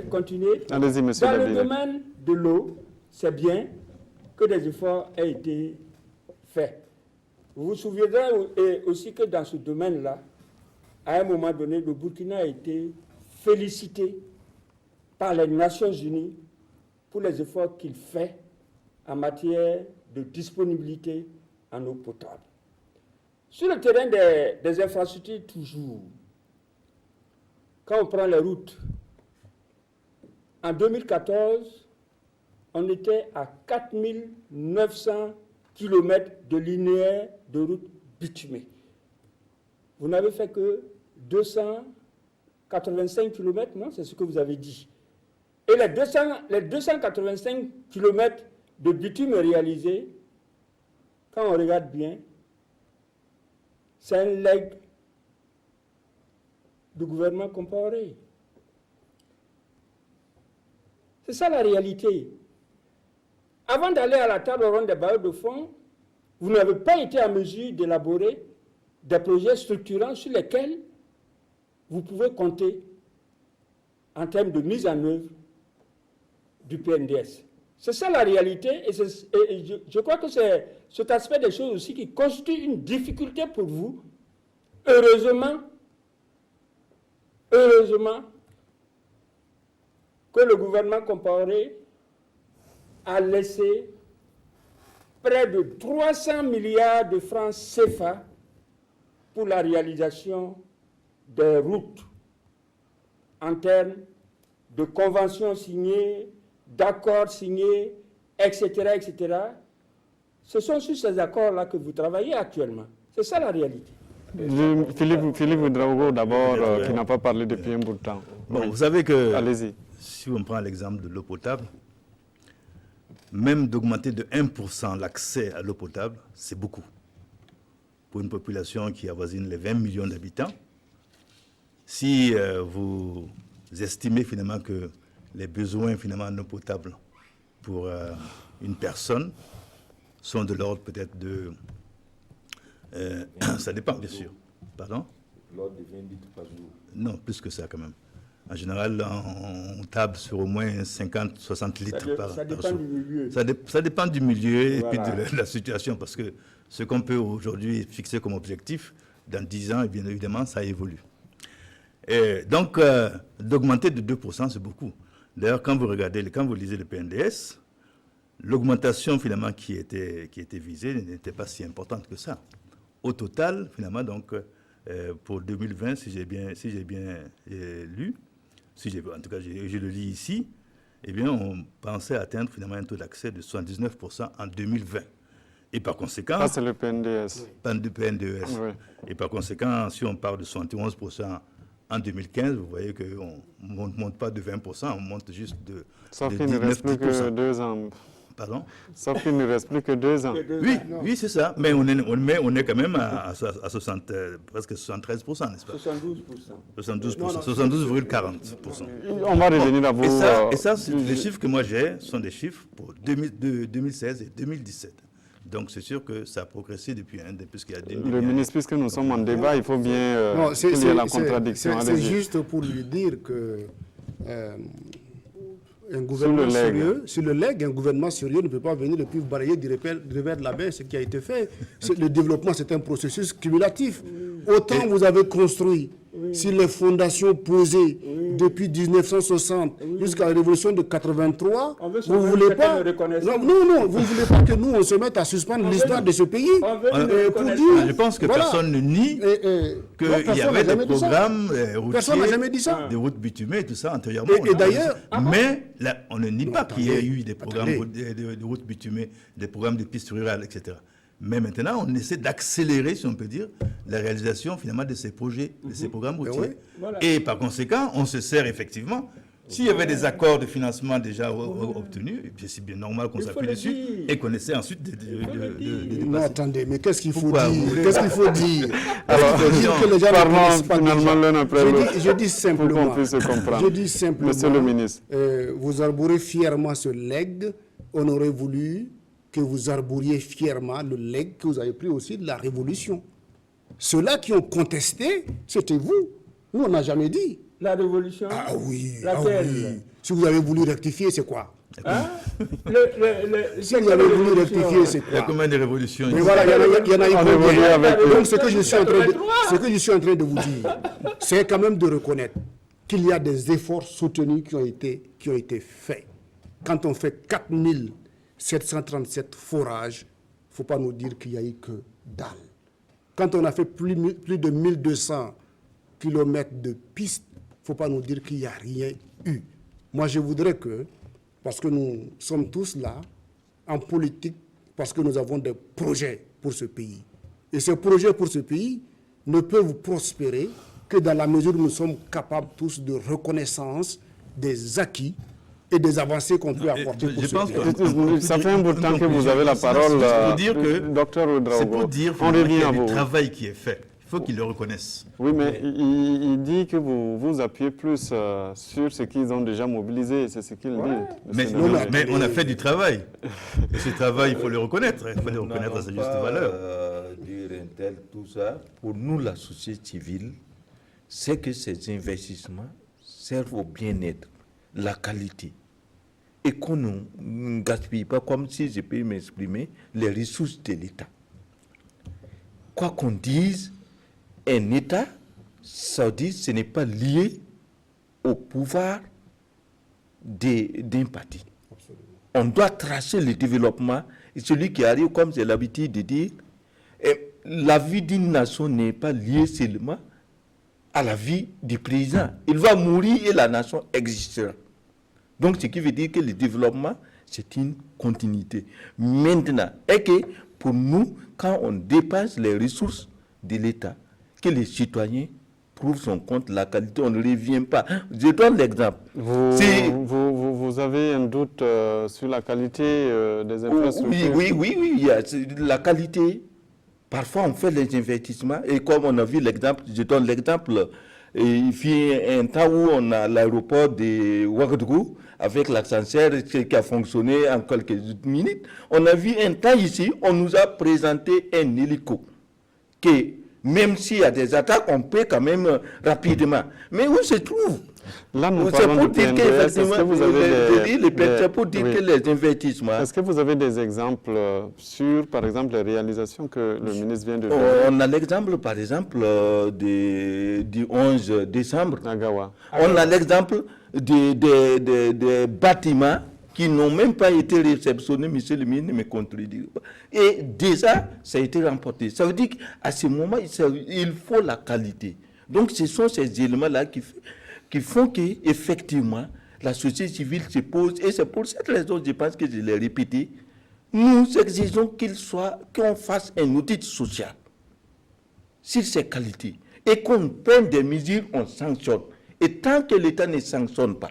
continuer. Allez-y, monsieur Dans Daviri. le domaine de l'eau, c'est bien que des efforts aient été faits. Vous vous souviendrez aussi que dans ce domaine-là, à un moment donné, le Burkina a été félicité par les Nations Unies pour les efforts qu'il fait en matière de disponibilité en eau potable. Sur le terrain des infrastructures, toujours, quand on prend les routes, en 2014, on était à 4900 km de linéaire de route bitumée. Vous n'avez fait que 285 km, non? C'est ce que vous avez dit. Et les 285 km de bitume réalisés, quand on regarde bien, c'est un legs du gouvernement comparé. C'est ça la réalité. Avant d'aller à la table ronde des bailleurs de fonds, vous n'avez pas été en mesure d'élaborer des projets structurants sur lesquels vous pouvez compter en termes de mise en œuvre du PNDS. C'est ça la réalité et je crois que c'est cet aspect des choses aussi qui constitue une difficulté pour vous. Heureusement que le gouvernement comparé a laissé près de 300 milliards de francs CFA pour la réalisation des routes en termes de conventions signées, d'accords signés, etc., etc. Ce sont sur ces accords-là que vous travaillez actuellement. C'est ça la réalité. Philippe Ouedraogo, d'abord, qui n'a pas parlé depuis un bout de temps. Bon, oui. Vous savez que, allez-y. Si on prend l'exemple de l'eau potable, même d'augmenter de 1% l'accès à l'eau potable, c'est beaucoup. Pour une population qui avoisine les 20 millions d'habitants, si vous estimez finalement que les besoins finalement en eau potable pour une personne sont de l'ordre peut-être de... ça dépend bien sûr. Pardon? L'ordre de 20 litres par jour. Non, plus que ça quand même. En général, on table sur au moins 50-60 litres par Ça dépend jour. du milieu. Ça dépend du milieu et puis Voilà. de la situation, parce que ce qu'on peut aujourd'hui fixer comme objectif, dans 10 ans, bien évidemment, ça évolue. Et donc, d'augmenter de 2%, c'est beaucoup. D'ailleurs, quand vous lisez le PNDS, l'augmentation finalement qui était visée n'était pas si importante que ça. Au total, finalement, donc, pour 2020, si j'ai bien lu, en tout cas, je le lis ici, eh bien, on pensait atteindre finalement un taux d'accès de 79% en 2020. Et par conséquent... Ça, c'est le PNDS. Pas du PNDES. Oui. Et par conséquent, si on parle de 71% en 2015, vous voyez qu'on ne monte pas de 20%, on monte juste de Sauf de qu'il ne reste plus que 19-10%. 2 ans. Pardon? Sauf qu'il ne reste plus que 2 ans. Oui, c'est ça. Mais on est quand même à 60, presque 73%, n'est-ce pas? 72%. 72,40%. On va revenir à vous. Et ça, les chiffres que moi j'ai sont des chiffres pour 2016 et 2017. Donc c'est sûr que ça a progressé depuis, puisqu'il y a des... Le ministre, puisque nous sommes en débat, il faut bien Non, qu'il y ait la contradiction. c'est Allez-y. juste pour lui dire que un Sur gouvernement le legs. sérieux, sur le legs, un gouvernement sérieux ne peut pas venir et puis balayer du revers de la main ce qui a été fait. Le développement, c'est un processus cumulatif. Autant vous avez construit sur les fondations posées depuis 1960 jusqu'à la révolution de 83, On veut se vous mettre voulez quelqu'un pas... de reconnaissant. Non, vous ne voulez pas que nous, on se mette à suspendre l'histoire de ce pays. On veut une pour reconnaissance. dire... Je pense que voilà. personne ne nie Non, qu'il y personne n'a avait des jamais dit ça. programmes Personne n'a routiers, jamais dit ça. des routes bitumées, tout ça antérieurement. Et d'ailleurs- Mais là, on ne nie pas qu'il y ait attendez, eu des programmes de routes bitumées, des programmes de pistes rurales, etc. Mais maintenant, on essaie d'accélérer, si on peut dire, la réalisation finalement de ces projets, de ces programmes routiers. oui. Voilà. Et par conséquent, on se sert effectivement. S'il y avait des accords de financement déjà obtenus, et puis c'est bien normal qu'on Il faut s'appuie le dessus dire. et qu'on essaie ensuite de Non, dépasser. attendez, mais qu'est-ce qu'il faut Pourquoi dire vous voulez- Qu'est-ce qu'il faut dire Alors, Il faut dire que les gens ne parlons connaissent pas finalement déjà. l'un après l'autre. Je dis Pour simplement, qu'on puisse se comprendre. je dis simplement, Monsieur le ministre. Vous arborez fièrement ce legs. On aurait voulu que vous arboriez fièrement le legs que vous avez pris aussi de la Révolution. Ceux-là qui ont contesté, c'était vous. Nous, on n'a jamais dit. La révolution. Ah oui, Laquelle? oui. Si vous avez voulu rectifier, c'est quoi Hein? Si vous avez voulu rectifier, c'est Il y a quoi combien de révolutions Mais ici? voilà, il y en a eu On combien évolue avec eux. Donc ce que je suis en train de vous dire, c'est quand même de reconnaître qu'il y a des efforts soutenus qui ont été faits. Quand on fait 4737 forages, il ne faut pas nous dire qu'il n'y a eu que dalle. Quand on a fait plus de 1200 kilomètres de pistes, il ne faut pas nous dire qu'il n'y a rien eu. Moi, je voudrais que, parce que nous sommes tous là, en politique, parce que nous avons des projets pour ce pays. Et ces projets pour ce pays ne peuvent prospérer que dans la mesure où nous sommes capables tous de reconnaissance des acquis et des avancées qu'on peut apporter pour Je ce pense pays. que- Ça fait un bout de temps que vous avez la parole, C'est pour dire que docteur Ouedraogo. c'est pour dire On qu'il y revient a à du vous. travail qui est fait. Il faut qu'ils le reconnaissent. Oui, mais il dit que vous vous appuyez plus sur ce qu'ils ont déjà mobilisé, c'est ce qu'il dit. Mais, monsieur Nabé. mais on a fait du travail. Et ce travail, il faut le reconnaître. Il faut le reconnaître à sa juste valeur. Dire un tel, tout ça, pour nous, la société civile, c'est que ces investissements servent au bien-être, la qualité. Et qu'on ne gaspille pas, comme si je peux m'exprimer, les ressources de l'État. Quoi qu'on dise, un État, ça dit, ce n'est pas lié au pouvoir d'un parti. On doit tracer le développement. Et celui qui arrive, comme j'ai l'habitude de dire, la vie d'une nation n'est pas liée seulement à la vie du président. Il va mourir et la nation existera. Donc, ce qui veut dire que le développement, c'est une continuité. Maintenant, et que pour nous, quand on dépasse les ressources de l'État, que les citoyens prouvent son compte, la qualité, on ne revient pas. Je donne l'exemple. Vous avez un doute sur la qualité des infrastructures? Oui, il y a la qualité. Parfois, on fait les investissements et comme on a vu l'exemple, je donne l'exemple, il fait un temps où on a l'aéroport de Ouagadougou avec l'ascenseur qui a fonctionné en quelques minutes. On a vu un temps ici, on nous a présenté un hélico que même s'il y a des attaques, on peut quand même rapidement. Mais où se trouve? Là, nous C'est parlons pour du dire PNDS. Est-ce qu'effectivement, que vous avez c'est pour dire que les investissements... Est-ce que vous avez des exemples sur, par exemple, les réalisations que le ministre vient de donner? On a l'exemple, par exemple, du 11 décembre. Nagawa. On a l'exemple des bâtiments qui n'ont même pas été réceptionnés, monsieur le ministre ne me contredit pas. Et déjà, ça a été remporté. Ça veut dire qu'à ce moment, il faut la qualité. Donc, ce sont ces éléments-là qui font qu'effectivement, la société civile se pose. Et c'est pour cette raison, je pense que je l'ai répété, nous exigeons qu'on fasse un audit social sur ces qualités et qu'on prenne des mesures, on sanctionne. Et tant que l'État ne sanctionne pas,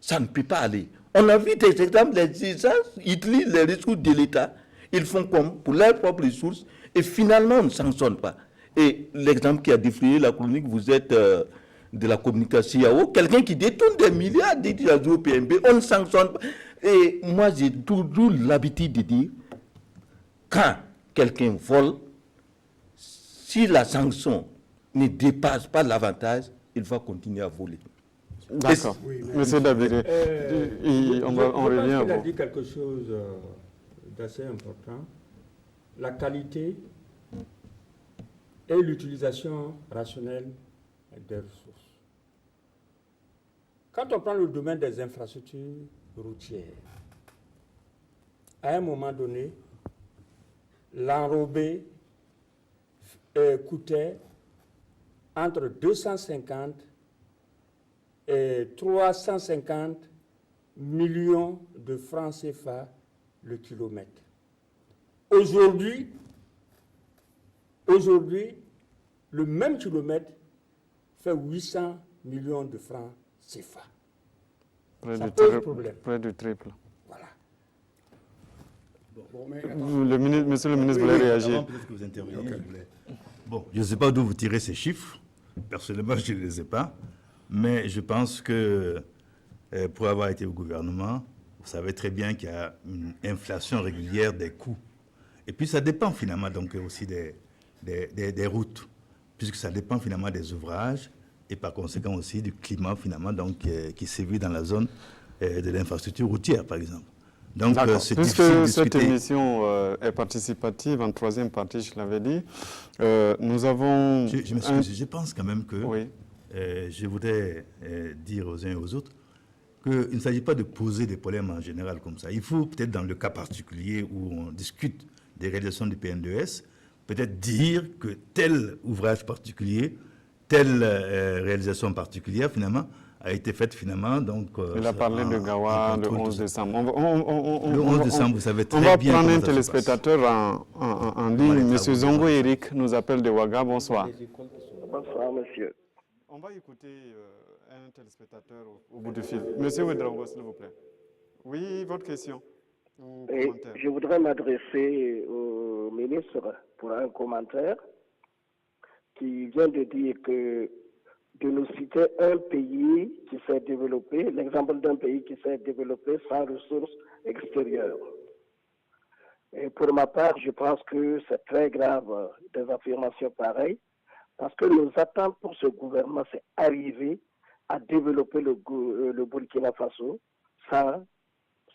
ça ne peut pas aller. On a vu des exemples, les gens utilisent les ressources de l'État, ils font comme pour leurs propres ressources, et finalement on ne sanctionne pas. Et l'exemple qui a défrayé la chronique, vous êtes de la communication CIAO, quelqu'un qui détourne des milliards d'étudiants au PNB, on ne sanctionne pas. Et moi j'ai toujours l'habitude de dire, quand quelqu'un vole, si la sanction ne dépasse pas l'avantage, il va continuer à voler. D'accord. Oui, Monsieur Dabiré, on revient à Il a vous. dit quelque chose d'assez important. La qualité et l'utilisation rationnelle des ressources. Quand on prend le domaine des infrastructures routières, à un moment donné, l'enrobé coûtait entre 250 et 350 millions de francs CFA le kilomètre. Aujourd'hui, le même kilomètre fait 800 millions de francs CFA. Ça pose problème. Près du triple. Voilà. Monsieur le ministre voulait réagir. Avant peut-être que vous interveniez, je voulais... Bon, je ne sais pas d'où vous tirez ces chiffres. Personnellement, je ne les ai pas. Mais je pense que pour avoir été au gouvernement, vous savez très bien qu'il y a une inflation régulière des coûts. Et puis ça dépend finalement donc aussi des routes, puisque ça dépend finalement des ouvrages et par conséquent aussi du climat finalement donc, qui sévit dans la zone de l'infrastructure routière par exemple. Donc c'est difficile de discuter. Cette émission est participative, en troisième partie, je l'avais dit, nous avons... Je m'excuse, je pense quand même que oui. Je voudrais dire aux uns et aux autres qu'il ne s'agit pas de poser des problèmes en général comme ça. Il faut peut-être dans le cas particulier où on discute des réalisations du PNDS, peut-être dire que tel ouvrage particulier, telle réalisation particulière finalement a été faite finalement. Donc, il a parlé de Gawa le 11 décembre. Le 11 décembre, vous savez très bien. On va prendre un téléspectateur en ligne. Monsieur Zongo Eric nous appelle de Ouaga. Bonsoir. Bonsoir, monsieur. On va écouter un téléspectateur au bout du fil. Monsieur Ouedraogo, s'il vous plaît. Oui, votre question. Je voudrais m'adresser au ministre pour un commentaire qui vient de dire que de nous citer un pays qui s'est développé, l'exemple d'un pays qui s'est développé sans ressources extérieures. Et pour ma part, je pense que c'est très grave des affirmations pareilles, parce que nos attentes pour ce gouvernement, c'est arriver à développer le Burkina Faso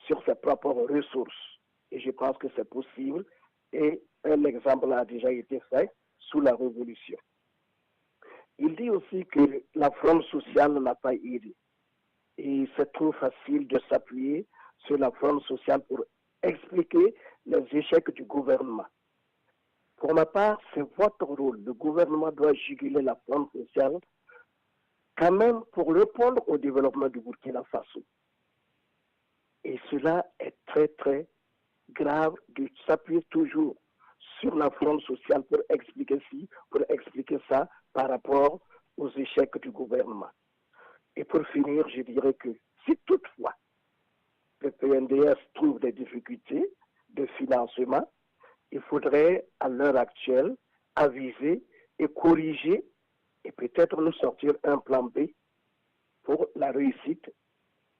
sur ses propres ressources. Et je pense que c'est possible. Et un exemple a déjà été fait sous la Révolution. Il dit aussi que la fronde sociale n'a pas aidé. Et c'est trop facile de s'appuyer sur la fronde sociale pour expliquer les échecs du gouvernement. Pour ma part, c'est votre rôle. Le gouvernement doit juguler la fronde sociale quand même pour répondre au développement du Burkina Faso. Et cela est très, très grave de s'appuyer toujours sur la fronde sociale pour expliquer ça par rapport aux échecs du gouvernement. Et pour finir, je dirais que si toutefois le PNDS trouve des difficultés de financement, il faudrait à l'heure actuelle aviser et corriger et peut-être nous sortir un plan B pour la réussite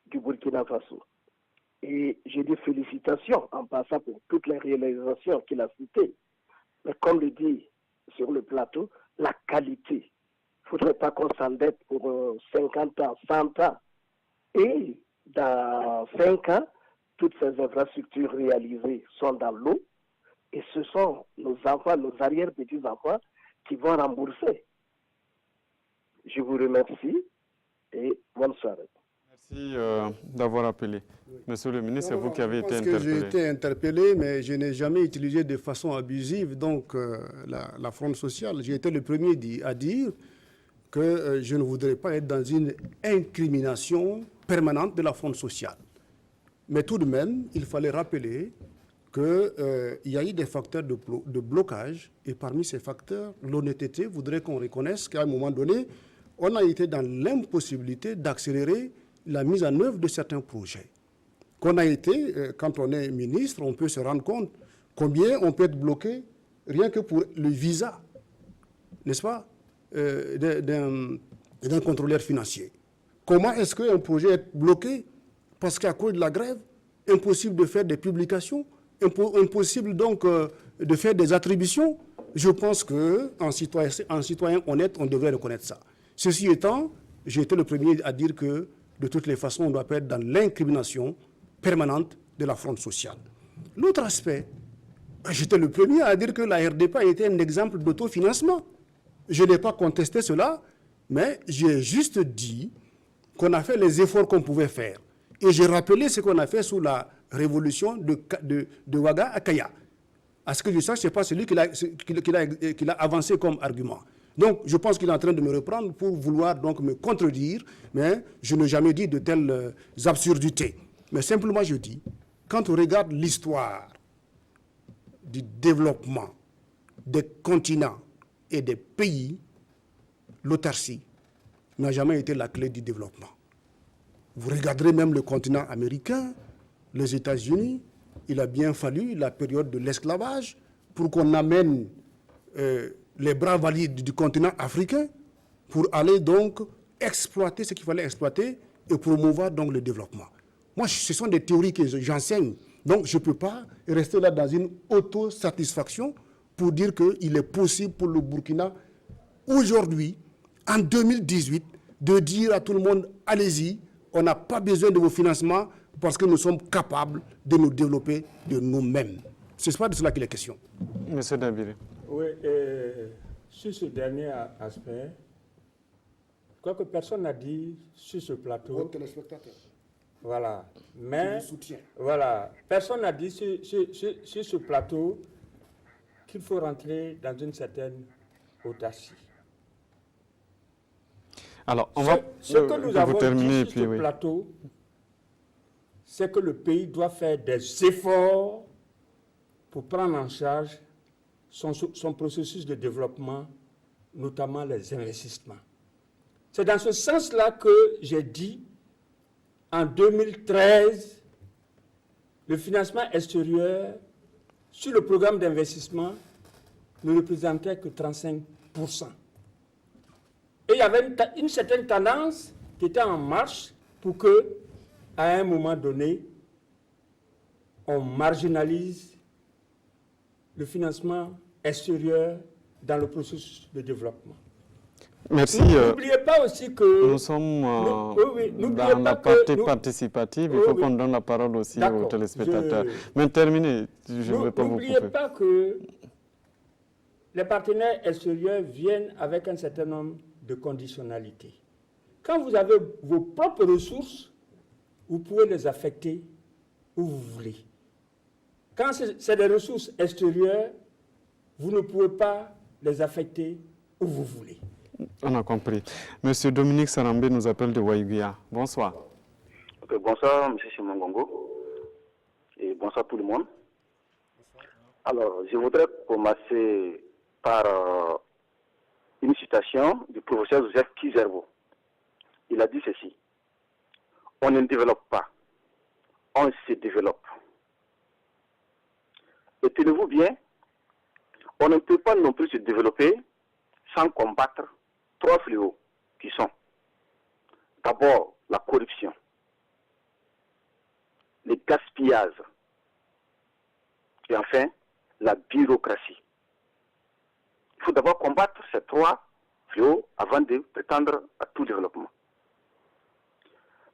du Burkina Faso. Et j'ai des félicitations en passant pour toutes les réalisations qu'il a citées. Mais comme le dit sur le plateau, la qualité. ne faudrait pas qu'on s'endette pour 50 ans, 100 ans. Et dans 5 ans, toutes ces infrastructures réalisées sont dans l'eau. Et ce sont nos enfants, nos arrière-petits-enfants qui vont rembourser. Je vous remercie et bonne soirée. Merci d'avoir appelé. Monsieur le ministre, c'est vous qui avez été interpellé. J'ai été interpellé, mais je n'ai jamais utilisé de façon abusive donc, la fronde sociale. J'ai été le premier à dire que je ne voudrais pas être dans une incrimination permanente de la fronde sociale. Mais tout de même, il fallait rappeler qu'il y a eu des facteurs de blocage, et parmi ces facteurs, l'honnêteté voudrait qu'on reconnaisse qu'à un moment donné, on a été dans l'impossibilité d'accélérer la mise en œuvre de certains projets. Qu'on a été, quand on est ministre, on peut se rendre compte combien on peut être bloqué rien que pour le visa, n'est-ce pas, d'un contrôleur financier. Comment est-ce qu'un projet est bloqué parce qu'à cause de la grève, impossible de faire des publications, impossible donc de faire des attributions? Je pense qu'en citoyen honnête, on devrait reconnaître ça. Ceci étant, j'ai été le premier à dire que, de toutes les façons, on ne doit pas être dans l'incrimination permanente de la fronde sociale. L'autre aspect, j'étais le premier à dire que la RDP a été un exemple d'autofinancement. Je n'ai pas contesté cela, mais j'ai juste dit qu'on a fait les efforts qu'on pouvait faire. Et j'ai rappelé ce qu'on a fait sous la révolution de Ouaga à Kaya. À ce que je sache, ce n'est pas celui qu'il a avancé comme argument. Donc, je pense qu'il est en train de me reprendre pour vouloir donc me contredire, mais je n'ai jamais dit de telles absurdités. Mais simplement, je dis, quand on regarde l'histoire du développement des continents et des pays, l'autarcie n'a jamais été la clé du développement. Vous regarderez même le continent américain, les États-Unis, il a bien fallu la période de l'esclavage pour qu'on amène les bras valides du continent africain pour aller donc exploiter ce qu'il fallait exploiter et promouvoir donc le développement. Moi, ce sont des théories que j'enseigne. Donc, je ne peux pas rester là dans une autosatisfaction pour dire qu'il est possible pour le Burkina, aujourd'hui, en 2018, de dire à tout le monde, allez-y, on n'a pas besoin de vos financements parce que nous sommes capables de nous développer de nous-mêmes. Ce n'est pas de cela qu'il est question. Monsieur Dabiri. Oui, sur ce dernier aspect, je crois que personne n'a dit sur ce plateau. Votre téléspectateur. Voilà. Mais, je vous soutiens. Voilà. Personne n'a dit sur ce plateau qu'il faut rentrer dans une certaine autarcie. Alors, on va ce que nous avons terminer, dit sur ce plateau, c'est que le pays doit faire des efforts pour prendre en charge son processus de développement, notamment les investissements. C'est dans ce sens-là que j'ai dit, en 2013, le financement extérieur sur le programme d'investissement ne représentait que 35%. Et il y avait une certaine tendance qui était en marche pour que, à un moment donné, on marginalise le financement extérieur dans le processus de développement. Merci. N'oubliez pas aussi que... Nous sommes dans la partie participative. Il faut qu'on donne la parole aussi aux téléspectateurs. Mais terminez, je ne vais pas vous couper. N'oubliez pas que les partenaires extérieurs viennent avec un certain nombre de conditionnalités. Quand vous avez vos propres ressources, vous pouvez les affecter où vous voulez. Quand c'est des ressources extérieures, vous ne pouvez pas les affecter où vous voulez. On a compris. Monsieur Dominique Sarambé nous appelle de Waïguia. Bonsoir. Okay, bonsoir, M. Simon Gongo. Et bonsoir tout le monde. Alors, je voudrais commencer par une citation du professeur Joseph Kizerbo. Il a dit ceci: on ne développe pas, on se développe. Et tenez-vous bien, on ne peut pas non plus se développer sans combattre trois fléaux qui sont d'abord la corruption, le gaspillage et enfin la bureaucratie. Il faut d'abord combattre ces trois fléau avant de prétendre à tout développement.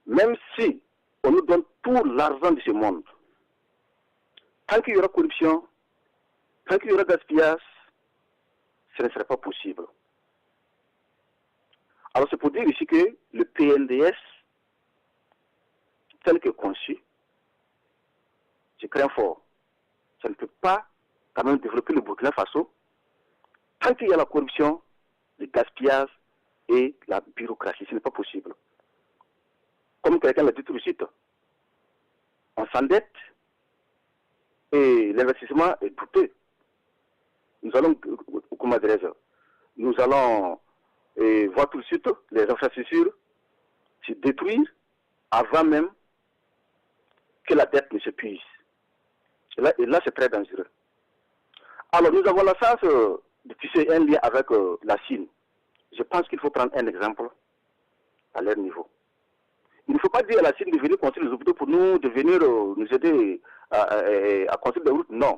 Même si on nous donne tout l'argent de ce monde, tant qu'il y aura corruption, tant qu'il y aura gaspillage, ce ne serait pas possible. Alors c'est pour dire ici que le PNDS, tel que conçu, je crains fort, ça ne peut pas quand même développer le Burkina Faso tant qu'il y a la corruption, le gaspillage et la bureaucratie. Ce n'est pas possible. Comme quelqu'un l'a dit tout de suite, on s'endette et l'investissement est douteux. Nous allons, comment dirais-je, nous allons voir tout de suite les infrastructures se détruire avant même que la dette ne s'épuise. Et là c'est très dangereux. Alors, nous avons la chance de tisser un lien avec la Chine. Je pense qu'il faut prendre un exemple à leur niveau. Il ne faut pas dire à la Chine de venir construire les hôpitaux pour nous, de venir nous aider à construire des routes. Non.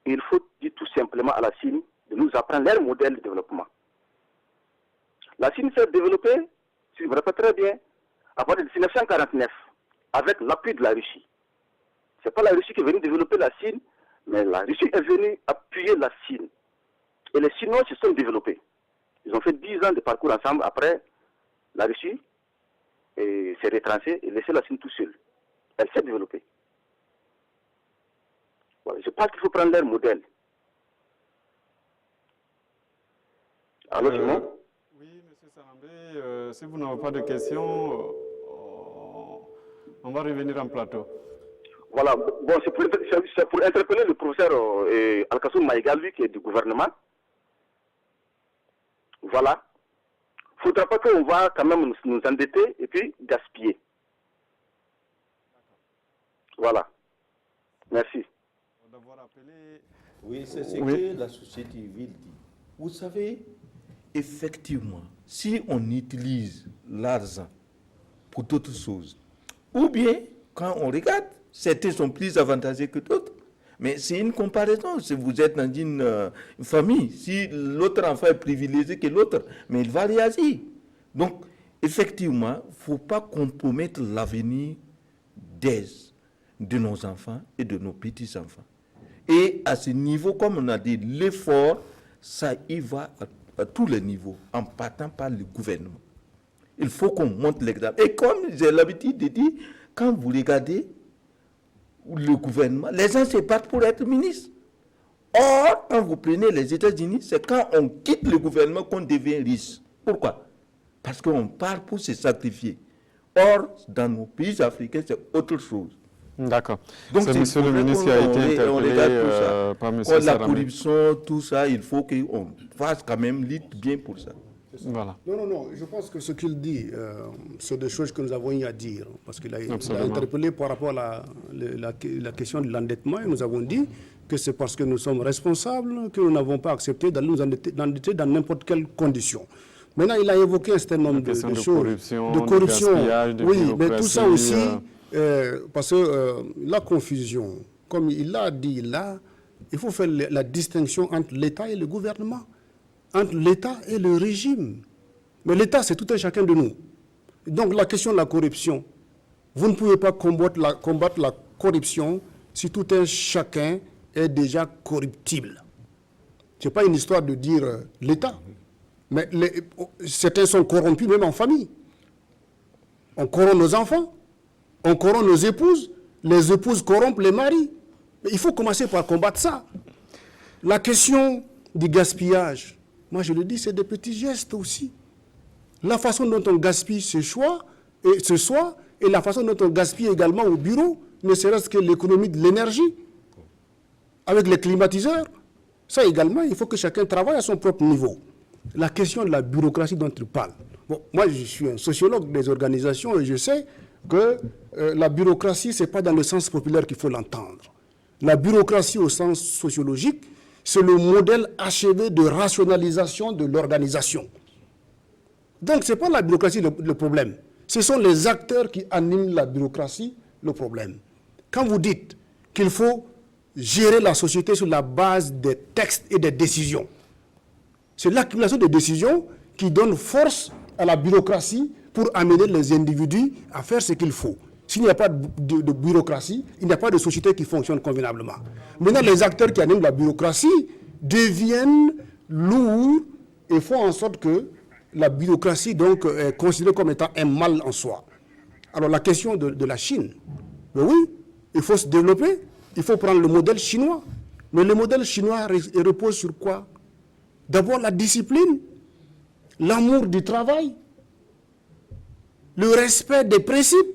Il faut dire tout simplement à la Chine de nous apprendre leur modèle de développement. La Chine s'est développée, si je me rappelle très bien, à partir de 1949, avec l'appui de la Russie. Ce n'est pas la Russie qui est venue développer la Chine, mais la Russie est venue appuyer la Chine. Et les Chinois se sont développés. Ils ont fait 10 ans de parcours ensemble. Après, la Russie s'est retranchée et laissé la Chine tout seul. Elle s'est développée. Voilà. Je pense qu'il faut prendre leur modèle. Alors, Simon? Oui, M. Sarambé, si vous n'avez pas de questions, on va revenir en plateau. Voilà, bon, c'est pour interpeller le professeur Al-Kassoum Maïga, lui, qui est du gouvernement. Voilà. Il ne faudra pas qu'on va quand même nous endetter et puis gaspiller. Voilà. Merci. Oui, c'est ce que la société civile dit. Vous savez, effectivement, si on utilise l'argent pour d'autres choses, ou bien, quand on regarde, certains sont plus avantagés que d'autres. Mais c'est une comparaison. Si vous êtes dans une famille, si l'autre enfant est privilégié que l'autre, mais il va réagir. Donc, effectivement, il ne faut pas compromettre l'avenir de nos enfants et de nos petits-enfants. Et à ce niveau, comme on a dit, l'effort, ça y va à tous les niveaux, en partant par le gouvernement. Il faut qu'on montre l'exemple. Et comme j'ai l'habitude de dire, quand vous regardez le gouvernement, les gens se battent pour être ministres. Or, quand vous prenez les États-Unis, c'est quand on quitte le gouvernement qu'on devient riche. Pourquoi? Parce qu'on part pour se sacrifier. Or, dans nos pays africains, c'est autre chose. D'accord. Donc, c'est monsieur le ministre qui a été interpellé par monsieur Sarambé. La corruption, tout ça, il faut qu'on fasse quand même lutte bien pour ça. Voilà. Non, je pense que ce qu'il dit, c'est des choses que nous avons eu à dire. Parce qu'il a interpellé par rapport à la question de l'endettement. Et nous avons dit que c'est parce que nous sommes responsables que nous n'avons pas accepté d'aller nous endetter dans n'importe quelle condition. Maintenant, il a évoqué un certain nombre de choses. De corruption, oui, mais tout ça aussi, parce que la confusion, comme il l'a dit là, il faut faire la distinction entre l'État et le gouvernement, entre l'État et le régime. Mais l'État, c'est tout un chacun de nous. Donc la question de la corruption, vous ne pouvez pas combattre la corruption si tout un chacun est déjà corruptible. Ce n'est pas une histoire de dire l'État. Mais certains sont corrompus même en famille. On corrompt nos enfants, on corrompt nos épouses, les épouses corrompent les maris. Mais il faut commencer par combattre ça. La question du gaspillage, moi je le dis, c'est des petits gestes aussi. La façon dont on gaspille ce soir et la façon dont on gaspille également au bureau, ne serait-ce que l'économie de l'énergie, avec les climatiseurs, ça également, il faut que chacun travaille à son propre niveau. La question de la bureaucratie dont tu parles. Bon, moi, je suis un sociologue des organisations et je sais que la bureaucratie, ce n'est pas dans le sens populaire qu'il faut l'entendre. La bureaucratie au sens sociologique, c'est le modèle achevé de rationalisation de l'organisation. Donc, ce n'est pas la bureaucratie le problème. Ce sont les acteurs qui animent la bureaucratie le problème. Quand vous dites qu'il faut gérer la société sur la base des textes et des décisions, c'est l'accumulation des décisions qui donne force à la bureaucratie pour amener les individus à faire ce qu'il faut. S'il n'y a pas de bureaucratie, il n'y a pas de société qui fonctionne convenablement. Maintenant, les acteurs qui animent la bureaucratie deviennent lourds et font en sorte que la bureaucratie donc, est considérée comme étant un mal en soi. Alors la question de la Chine, mais oui, il faut se développer, il faut prendre le modèle chinois. Mais le modèle chinois repose sur quoi? D'abord la discipline, l'amour du travail, le respect des principes.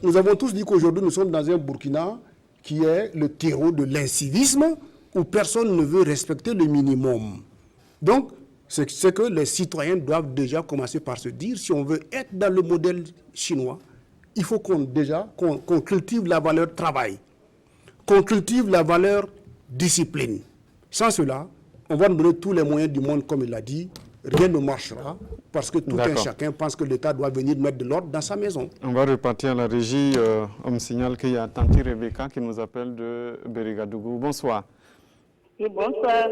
Nous avons tous dit qu'aujourd'hui nous sommes dans un Burkina qui est le terreau de l'incivisme, où personne ne veut respecter le minimum. Donc, c'est que les citoyens doivent déjà commencer par se dire, si on veut être dans le modèle chinois, il faut qu'on cultive la valeur travail, qu'on cultive la valeur discipline. Sans cela, on va nous donner tous les moyens du monde, comme il l'a dit, rien ne marchera, parce que tout un chacun pense que l'État doit venir mettre de l'ordre dans sa maison. On va repartir à la régie. On me signale qu'il y a Tanti Rebecca qui nous appelle de Bérigadougou. Bonsoir. Oui, bonsoir.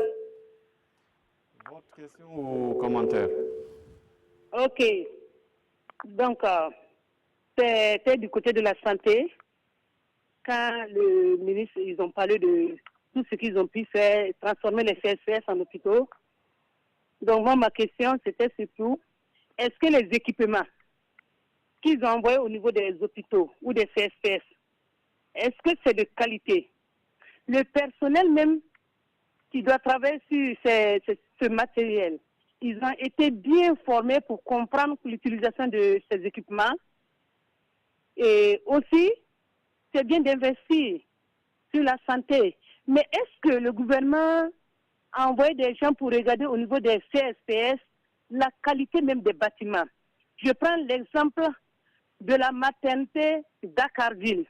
Votre question ou commentaire? Ok. Donc, c'était du côté de la santé. Quand le ministre, ils ont parlé de tout ce qu'ils ont pu faire, transformer les CSPS en hôpitaux. Donc, moi, ma question, c'était surtout, est-ce que les équipements qu'ils ont envoyés au niveau des hôpitaux ou des CSPS, est-ce que c'est de qualité? Le personnel même qui doit travailler sur ce matériel, ils ont été bien formés pour comprendre l'utilisation de ces équipements. Et aussi, c'est bien d'investir sur la santé. Mais est-ce que le gouvernement a envoyé des gens pour regarder au niveau des CSPS la qualité même des bâtiments? Je prends l'exemple de la maternité d'Akarville.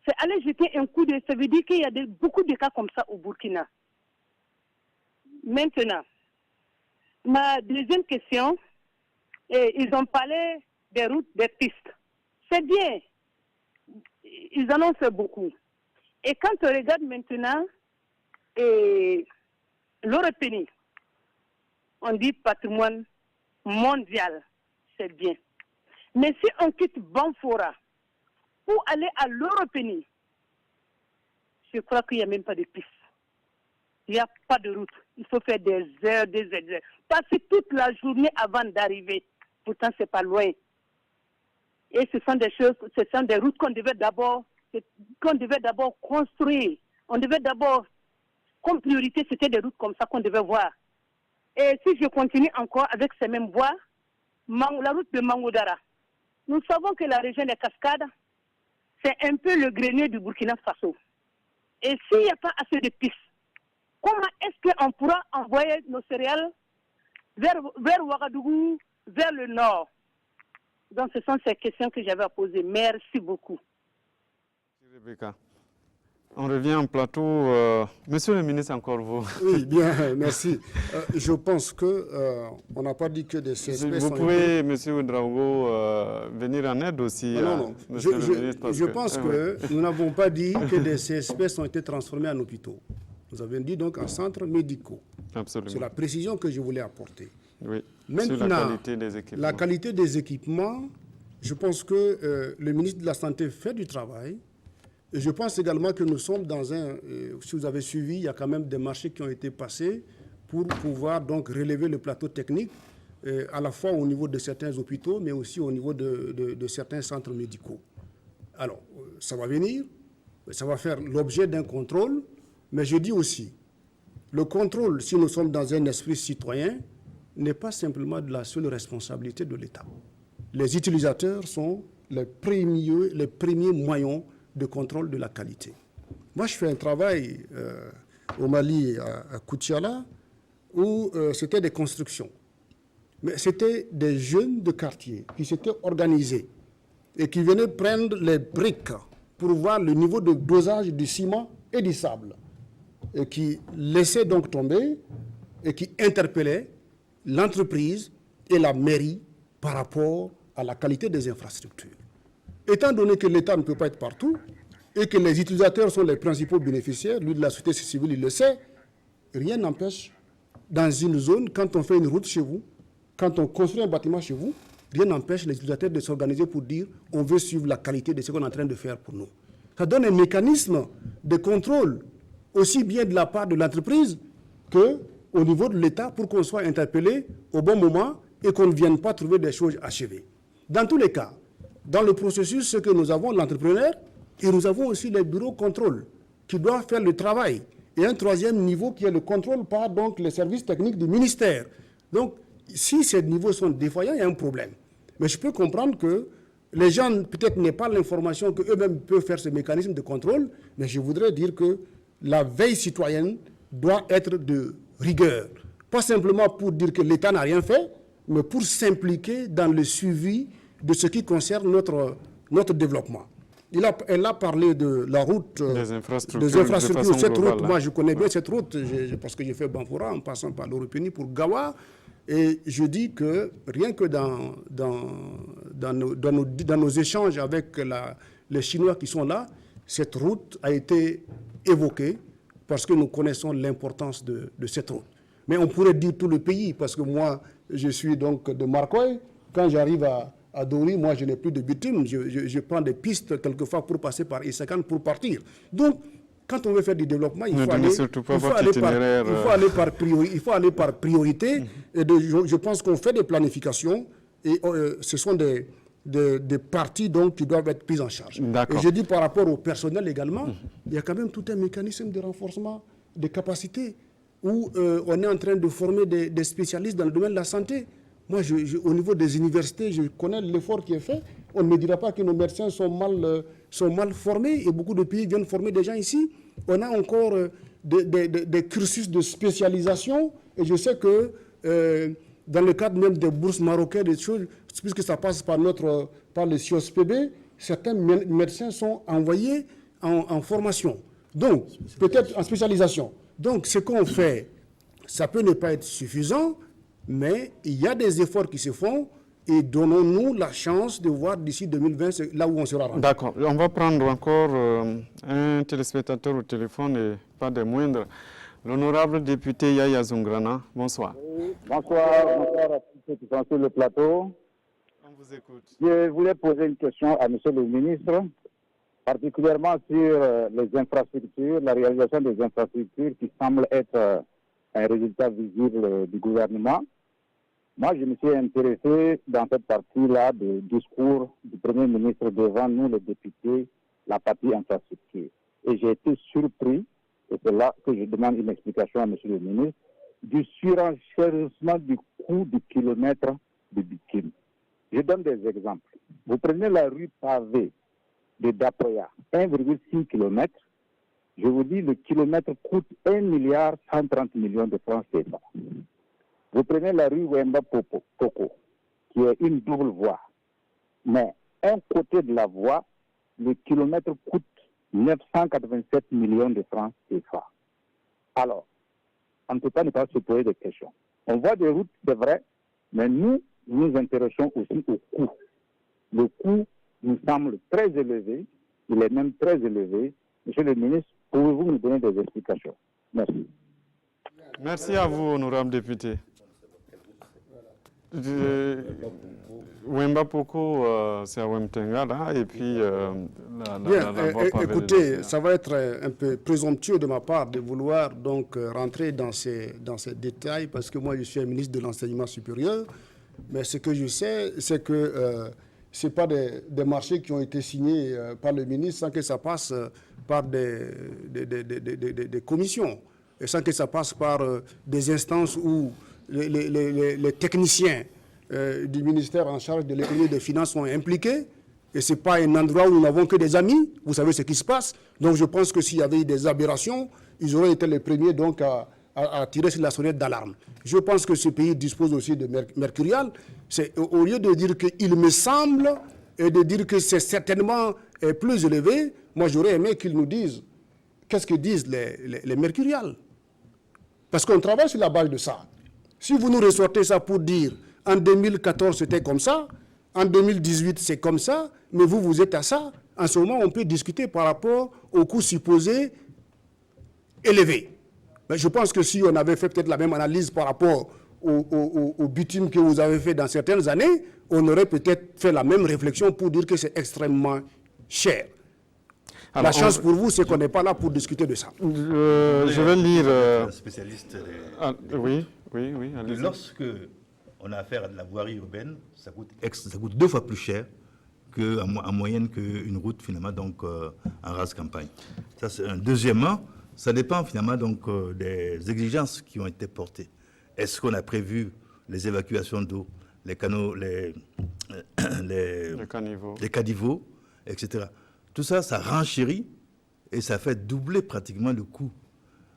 C'est aller jeter un coup d'œil. Ça veut dire qu'il y a beaucoup de cas comme ça au Burkina. Maintenant, ma deuxième question, ils ont parlé des routes, des pistes. C'est bien. Ils en ont fait beaucoup. Et quand on regarde maintenant, l'Europénie, on dit patrimoine mondial, c'est bien. Mais si on quitte Banfora pour aller à l'Europénie, je crois qu'il n'y a même pas de piste. Il n'y a pas de route. Il faut faire des heures. Passer toute la journée avant d'arriver. Pourtant, ce n'est pas loin. Et ce sont des choses, ce sont des routes qu'on devait d'abord construire. On devait d'abord, comme priorité, c'était des routes comme ça qu'on devait voir. Et si je continue encore avec ces mêmes voies, la route de Mangodara, nous savons que la région des Cascades, c'est un peu le grenier du Burkina Faso. Et s'il n'y a pas assez de pistes, comment est-ce qu'on pourra envoyer nos céréales vers Ouagadougou, vers le nord? Donc, ce sont ces questions que j'avais à poser. Merci beaucoup. Rebecca. On revient en plateau. Monsieur le ministre, encore vous. Oui, bien, merci. Je pense qu'on n'a pas dit que des CSP vous pouvez, monsieur Ouedraogo, venir en aide aussi. Non. Je pense que nous n'avons pas dit que des CSP ont été transformés en hôpitaux. Nous avons dit donc en centres médicaux. Absolument. C'est la précision que je voulais apporter. Oui. Maintenant, sur la qualité des équipements. La qualité des équipements, je pense que le ministre de la Santé fait du travail. Et je pense également que nous sommes dans si vous avez suivi, il y a quand même des marchés qui ont été passés pour pouvoir donc relever le plateau technique, à la fois au niveau de certains hôpitaux, mais aussi au niveau de certains centres médicaux. Alors, ça va venir, ça va faire l'objet d'un contrôle, mais je dis aussi, le contrôle, si nous sommes dans un esprit citoyen, n'est pas simplement de la seule responsabilité de l'État. Les utilisateurs sont les premiers moyens de contrôle de la qualité. Moi, je fais un travail au Mali, à Koutiala, où c'était des constructions. Mais c'était des jeunes de quartier qui s'étaient organisés et qui venaient prendre les briques pour voir le niveau de dosage du ciment et du sable, et qui laissaient donc tomber et qui interpellaient l'entreprise et la mairie par rapport à la qualité des infrastructures. Étant donné que l'État ne peut pas être partout et que les utilisateurs sont les principaux bénéficiaires, lui de la société civile, il le sait, rien n'empêche dans une zone, quand on fait une route chez vous, quand on construit un bâtiment chez vous, rien n'empêche les utilisateurs de s'organiser pour dire on veut suivre la qualité de ce qu'on est en train de faire pour nous. Ça donne un mécanisme de contrôle, aussi bien de la part de l'entreprise qu'au niveau de l'État, pour qu'on soit interpellé au bon moment et qu'on ne vienne pas trouver des choses achevées. Dans tous les cas, dans le processus, ce que nous avons, l'entrepreneur, et nous avons aussi les bureaux contrôle qui doivent faire le travail. Et un troisième niveau qui est le contrôle par donc, les services techniques du ministère. Donc, si ces niveaux sont défaillants, il y a un problème. Mais je peux comprendre que les gens peut-être n'aient pas l'information qu'eux-mêmes peuvent faire ce mécanisme de contrôle, mais je voudrais dire que la veille citoyenne doit être de rigueur. Pas simplement pour dire que l'État n'a rien fait, mais pour s'impliquer dans le suivi de ce qui concerne notre développement. Elle a parlé de la route, des infrastructures. Cette globale, route, moi je connais bien cette route, parce que j'ai fait Banfoura en passant par l'Europénie pour Gawa. Et je dis que rien que dans nos échanges avec les Chinois qui sont là, cette route a été évoquée parce que nous connaissons l'importance de cette route. Mais on pourrait dire tout le pays, parce que moi, je suis donc de Marcoy. Quand j'arrive à Dori, moi, je n'ai plus de bitume. Je prends des pistes quelquefois pour passer par Isakan pour partir. Donc, quand on veut faire du développement, il faut aller par priorité. Et je pense qu'on fait des planifications et ce sont des parties donc, qui doivent être prises en charge. Et je dis par rapport au personnel également, il y a quand même tout un mécanisme de renforcement des capacités où on est en train de former des spécialistes dans le domaine de la santé. Moi, au niveau des universités, je connais l'effort qui est fait. On ne me dira pas que nos médecins sont mal formés et beaucoup de pays viennent former des gens ici. On a encore des cursus de spécialisation et je sais que dans le cadre même des bourses marocaines, des choses, puisque ça passe par le CIOSPB, certains médecins sont envoyés en formation. Donc, peut-être en spécialisation. Donc, ce qu'on fait, ça peut ne pas être suffisant, mais il y a des efforts qui se font et donnons-nous la chance de voir d'ici 2020 là où on sera rendu. D'accord. On va prendre encore un téléspectateur au téléphone et pas des moindres. L'honorable député Yaya Zungrana, bonsoir. Oui, bonsoir à tous ceux qui sont sur le plateau. On vous écoute. Je voulais poser une question à M. le ministre, particulièrement sur les infrastructures, la réalisation des infrastructures qui semble être un résultat visible du gouvernement. Moi, je me suis intéressé dans cette partie-là du discours du Premier ministre devant nous, les députés, la partie infrastructure. Et j'ai été surpris, et c'est là que je demande une explication à M. le ministre, du surenchérissement du coût du kilomètre de bitume. Je donne des exemples. Vous prenez la rue pavée de Dapoya, 1,6 km. Je vous dis, le kilomètre coûte 1,130 milliard de francs CFA. Vous prenez la rue Wemba Poko, qui est une double voie. Mais un côté de la voie, le kilomètre coûte 987 millions de francs CFA. Alors, on ne peut pas ne pas se poser des questions. On voit des routes, c'est vrai, mais nous nous intéressons aussi au coût. Le coût nous semble très élevé, il est même très élevé. Monsieur le ministre, pouvez-vous nous donner des explications? Merci. Merci à vous, honorable député. Wemba Poko, c'est à Wemtenga, là, et puis la voie pavée. Écoutez, ça va être un peu présomptueux de ma part de vouloir donc rentrer dans ces détails, parce que moi, je suis un ministre de l'enseignement supérieur, mais ce que je sais, c'est que ce n'est pas des marchés qui ont été signés par le ministre sans que ça passe par des commissions, et sans que ça passe par des instances où les techniciens du ministère en charge de l'économie et des finances sont impliqués. Et ce n'est pas un endroit où nous n'avons que des amis. Vous savez ce qui se passe. Donc je pense que s'il y avait eu des aberrations, ils auraient été les premiers donc à tirer sur la sonnette d'alarme. Je pense que ce pays dispose aussi de mercurial. Au lieu de dire qu'il me semble et de dire que c'est certainement plus élevé, moi j'aurais aimé qu'ils nous disent qu'est-ce que disent les mercuriales. Parce qu'on travaille sur la base de ça. Si vous nous ressortez ça pour dire en 2014 c'était comme ça, en 2018 c'est comme ça, mais vous êtes à ça, en ce moment on peut discuter par rapport aux coûts supposés élevés. Mais je pense que si on avait fait peut-être la même analyse par rapport au bitume que vous avez fait dans certaines années, on aurait peut-être fait la même réflexion pour dire que c'est extrêmement cher. Alors, la chance pour vous, c'est qu'on n'est pas là pour discuter de ça. Je vais lire... Spécialiste. Oui. Lorsque on a affaire à de la voirie urbaine, ça coûte 2 fois plus cher en moyenne qu'une route finalement donc en rase campagne. Ça, c'est un. Deuxièmement, ça dépend finalement donc des exigences qui ont été portées. Est-ce qu'on a prévu les évacuations d'eau, les canaux, les caniveaux, etc. Tout ça, ça renchérit et ça fait doubler pratiquement le coût.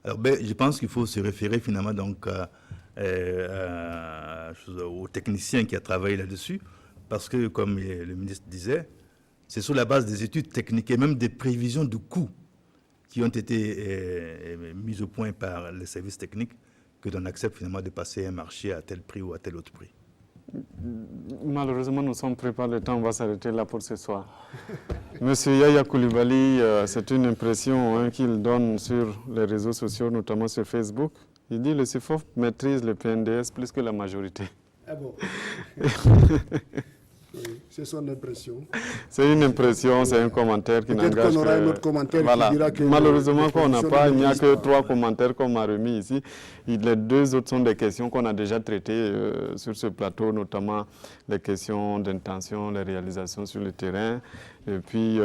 Alors, je pense qu'il faut se référer finalement donc aux techniciens qui ont travaillé là-dessus, parce que, comme le ministre disait, c'est sur la base des études techniques et même des prévisions de coûts qui ont été mises au point par les services techniques que l'on accepte finalement de passer un marché à tel prix ou à tel autre prix. Malheureusement, nous sommes pris par le temps, on va s'arrêter là pour ce soir. Monsieur Yaya Coulibaly, c'est une impression qu'il donne sur les réseaux sociaux, notamment sur Facebook. Il dit que le CEFOF maîtrise le PNDS plus que la majorité. Ah bon? Oui, c'est son impression. C'est une impression, c'est un commentaire qui n'engage que... Peut-être qu'on aura un autre commentaire qui dira que... Malheureusement, il n'y a que 3 commentaires qu'on m'a remis ici. Les 2 autres sont des questions qu'on a déjà traitées sur ce plateau, notamment les questions d'intention, les réalisations sur le terrain. Et puis,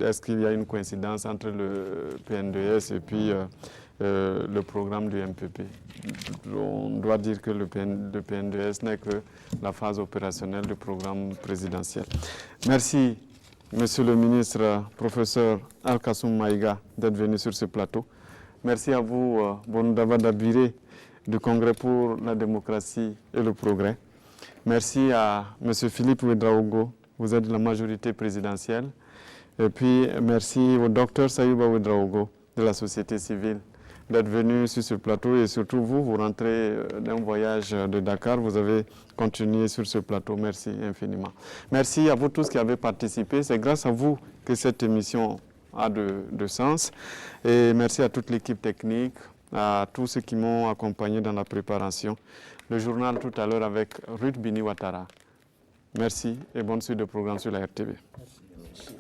est-ce qu'il y a une coïncidence entre le PNDS et puis le programme du MPP? On doit dire que le PNDS n'est que la phase opérationnelle du programme présidentiel. Merci, Monsieur le ministre, professeur Al-Kassoum Maïga, d'être venu sur ce plateau. Merci à vous, Bonudaba Dabiré, du Congrès pour la démocratie et le progrès. Merci à Monsieur Philippe Ouedraogo, vous êtes de la majorité présidentielle. Et puis, merci au docteur Sayouba Ouedraogo, de la société civile, d'être venu sur ce plateau, et surtout vous rentrez d'un voyage de Dakar, vous avez continué sur ce plateau. Merci infiniment. Merci à vous tous qui avez participé. C'est grâce à vous que cette émission a de sens. Et merci à toute l'équipe technique, à tous ceux qui m'ont accompagné dans la préparation. Le journal tout à l'heure avec Ruth Bini Ouattara. Merci et bonne suite de programme sur la RTV. Merci.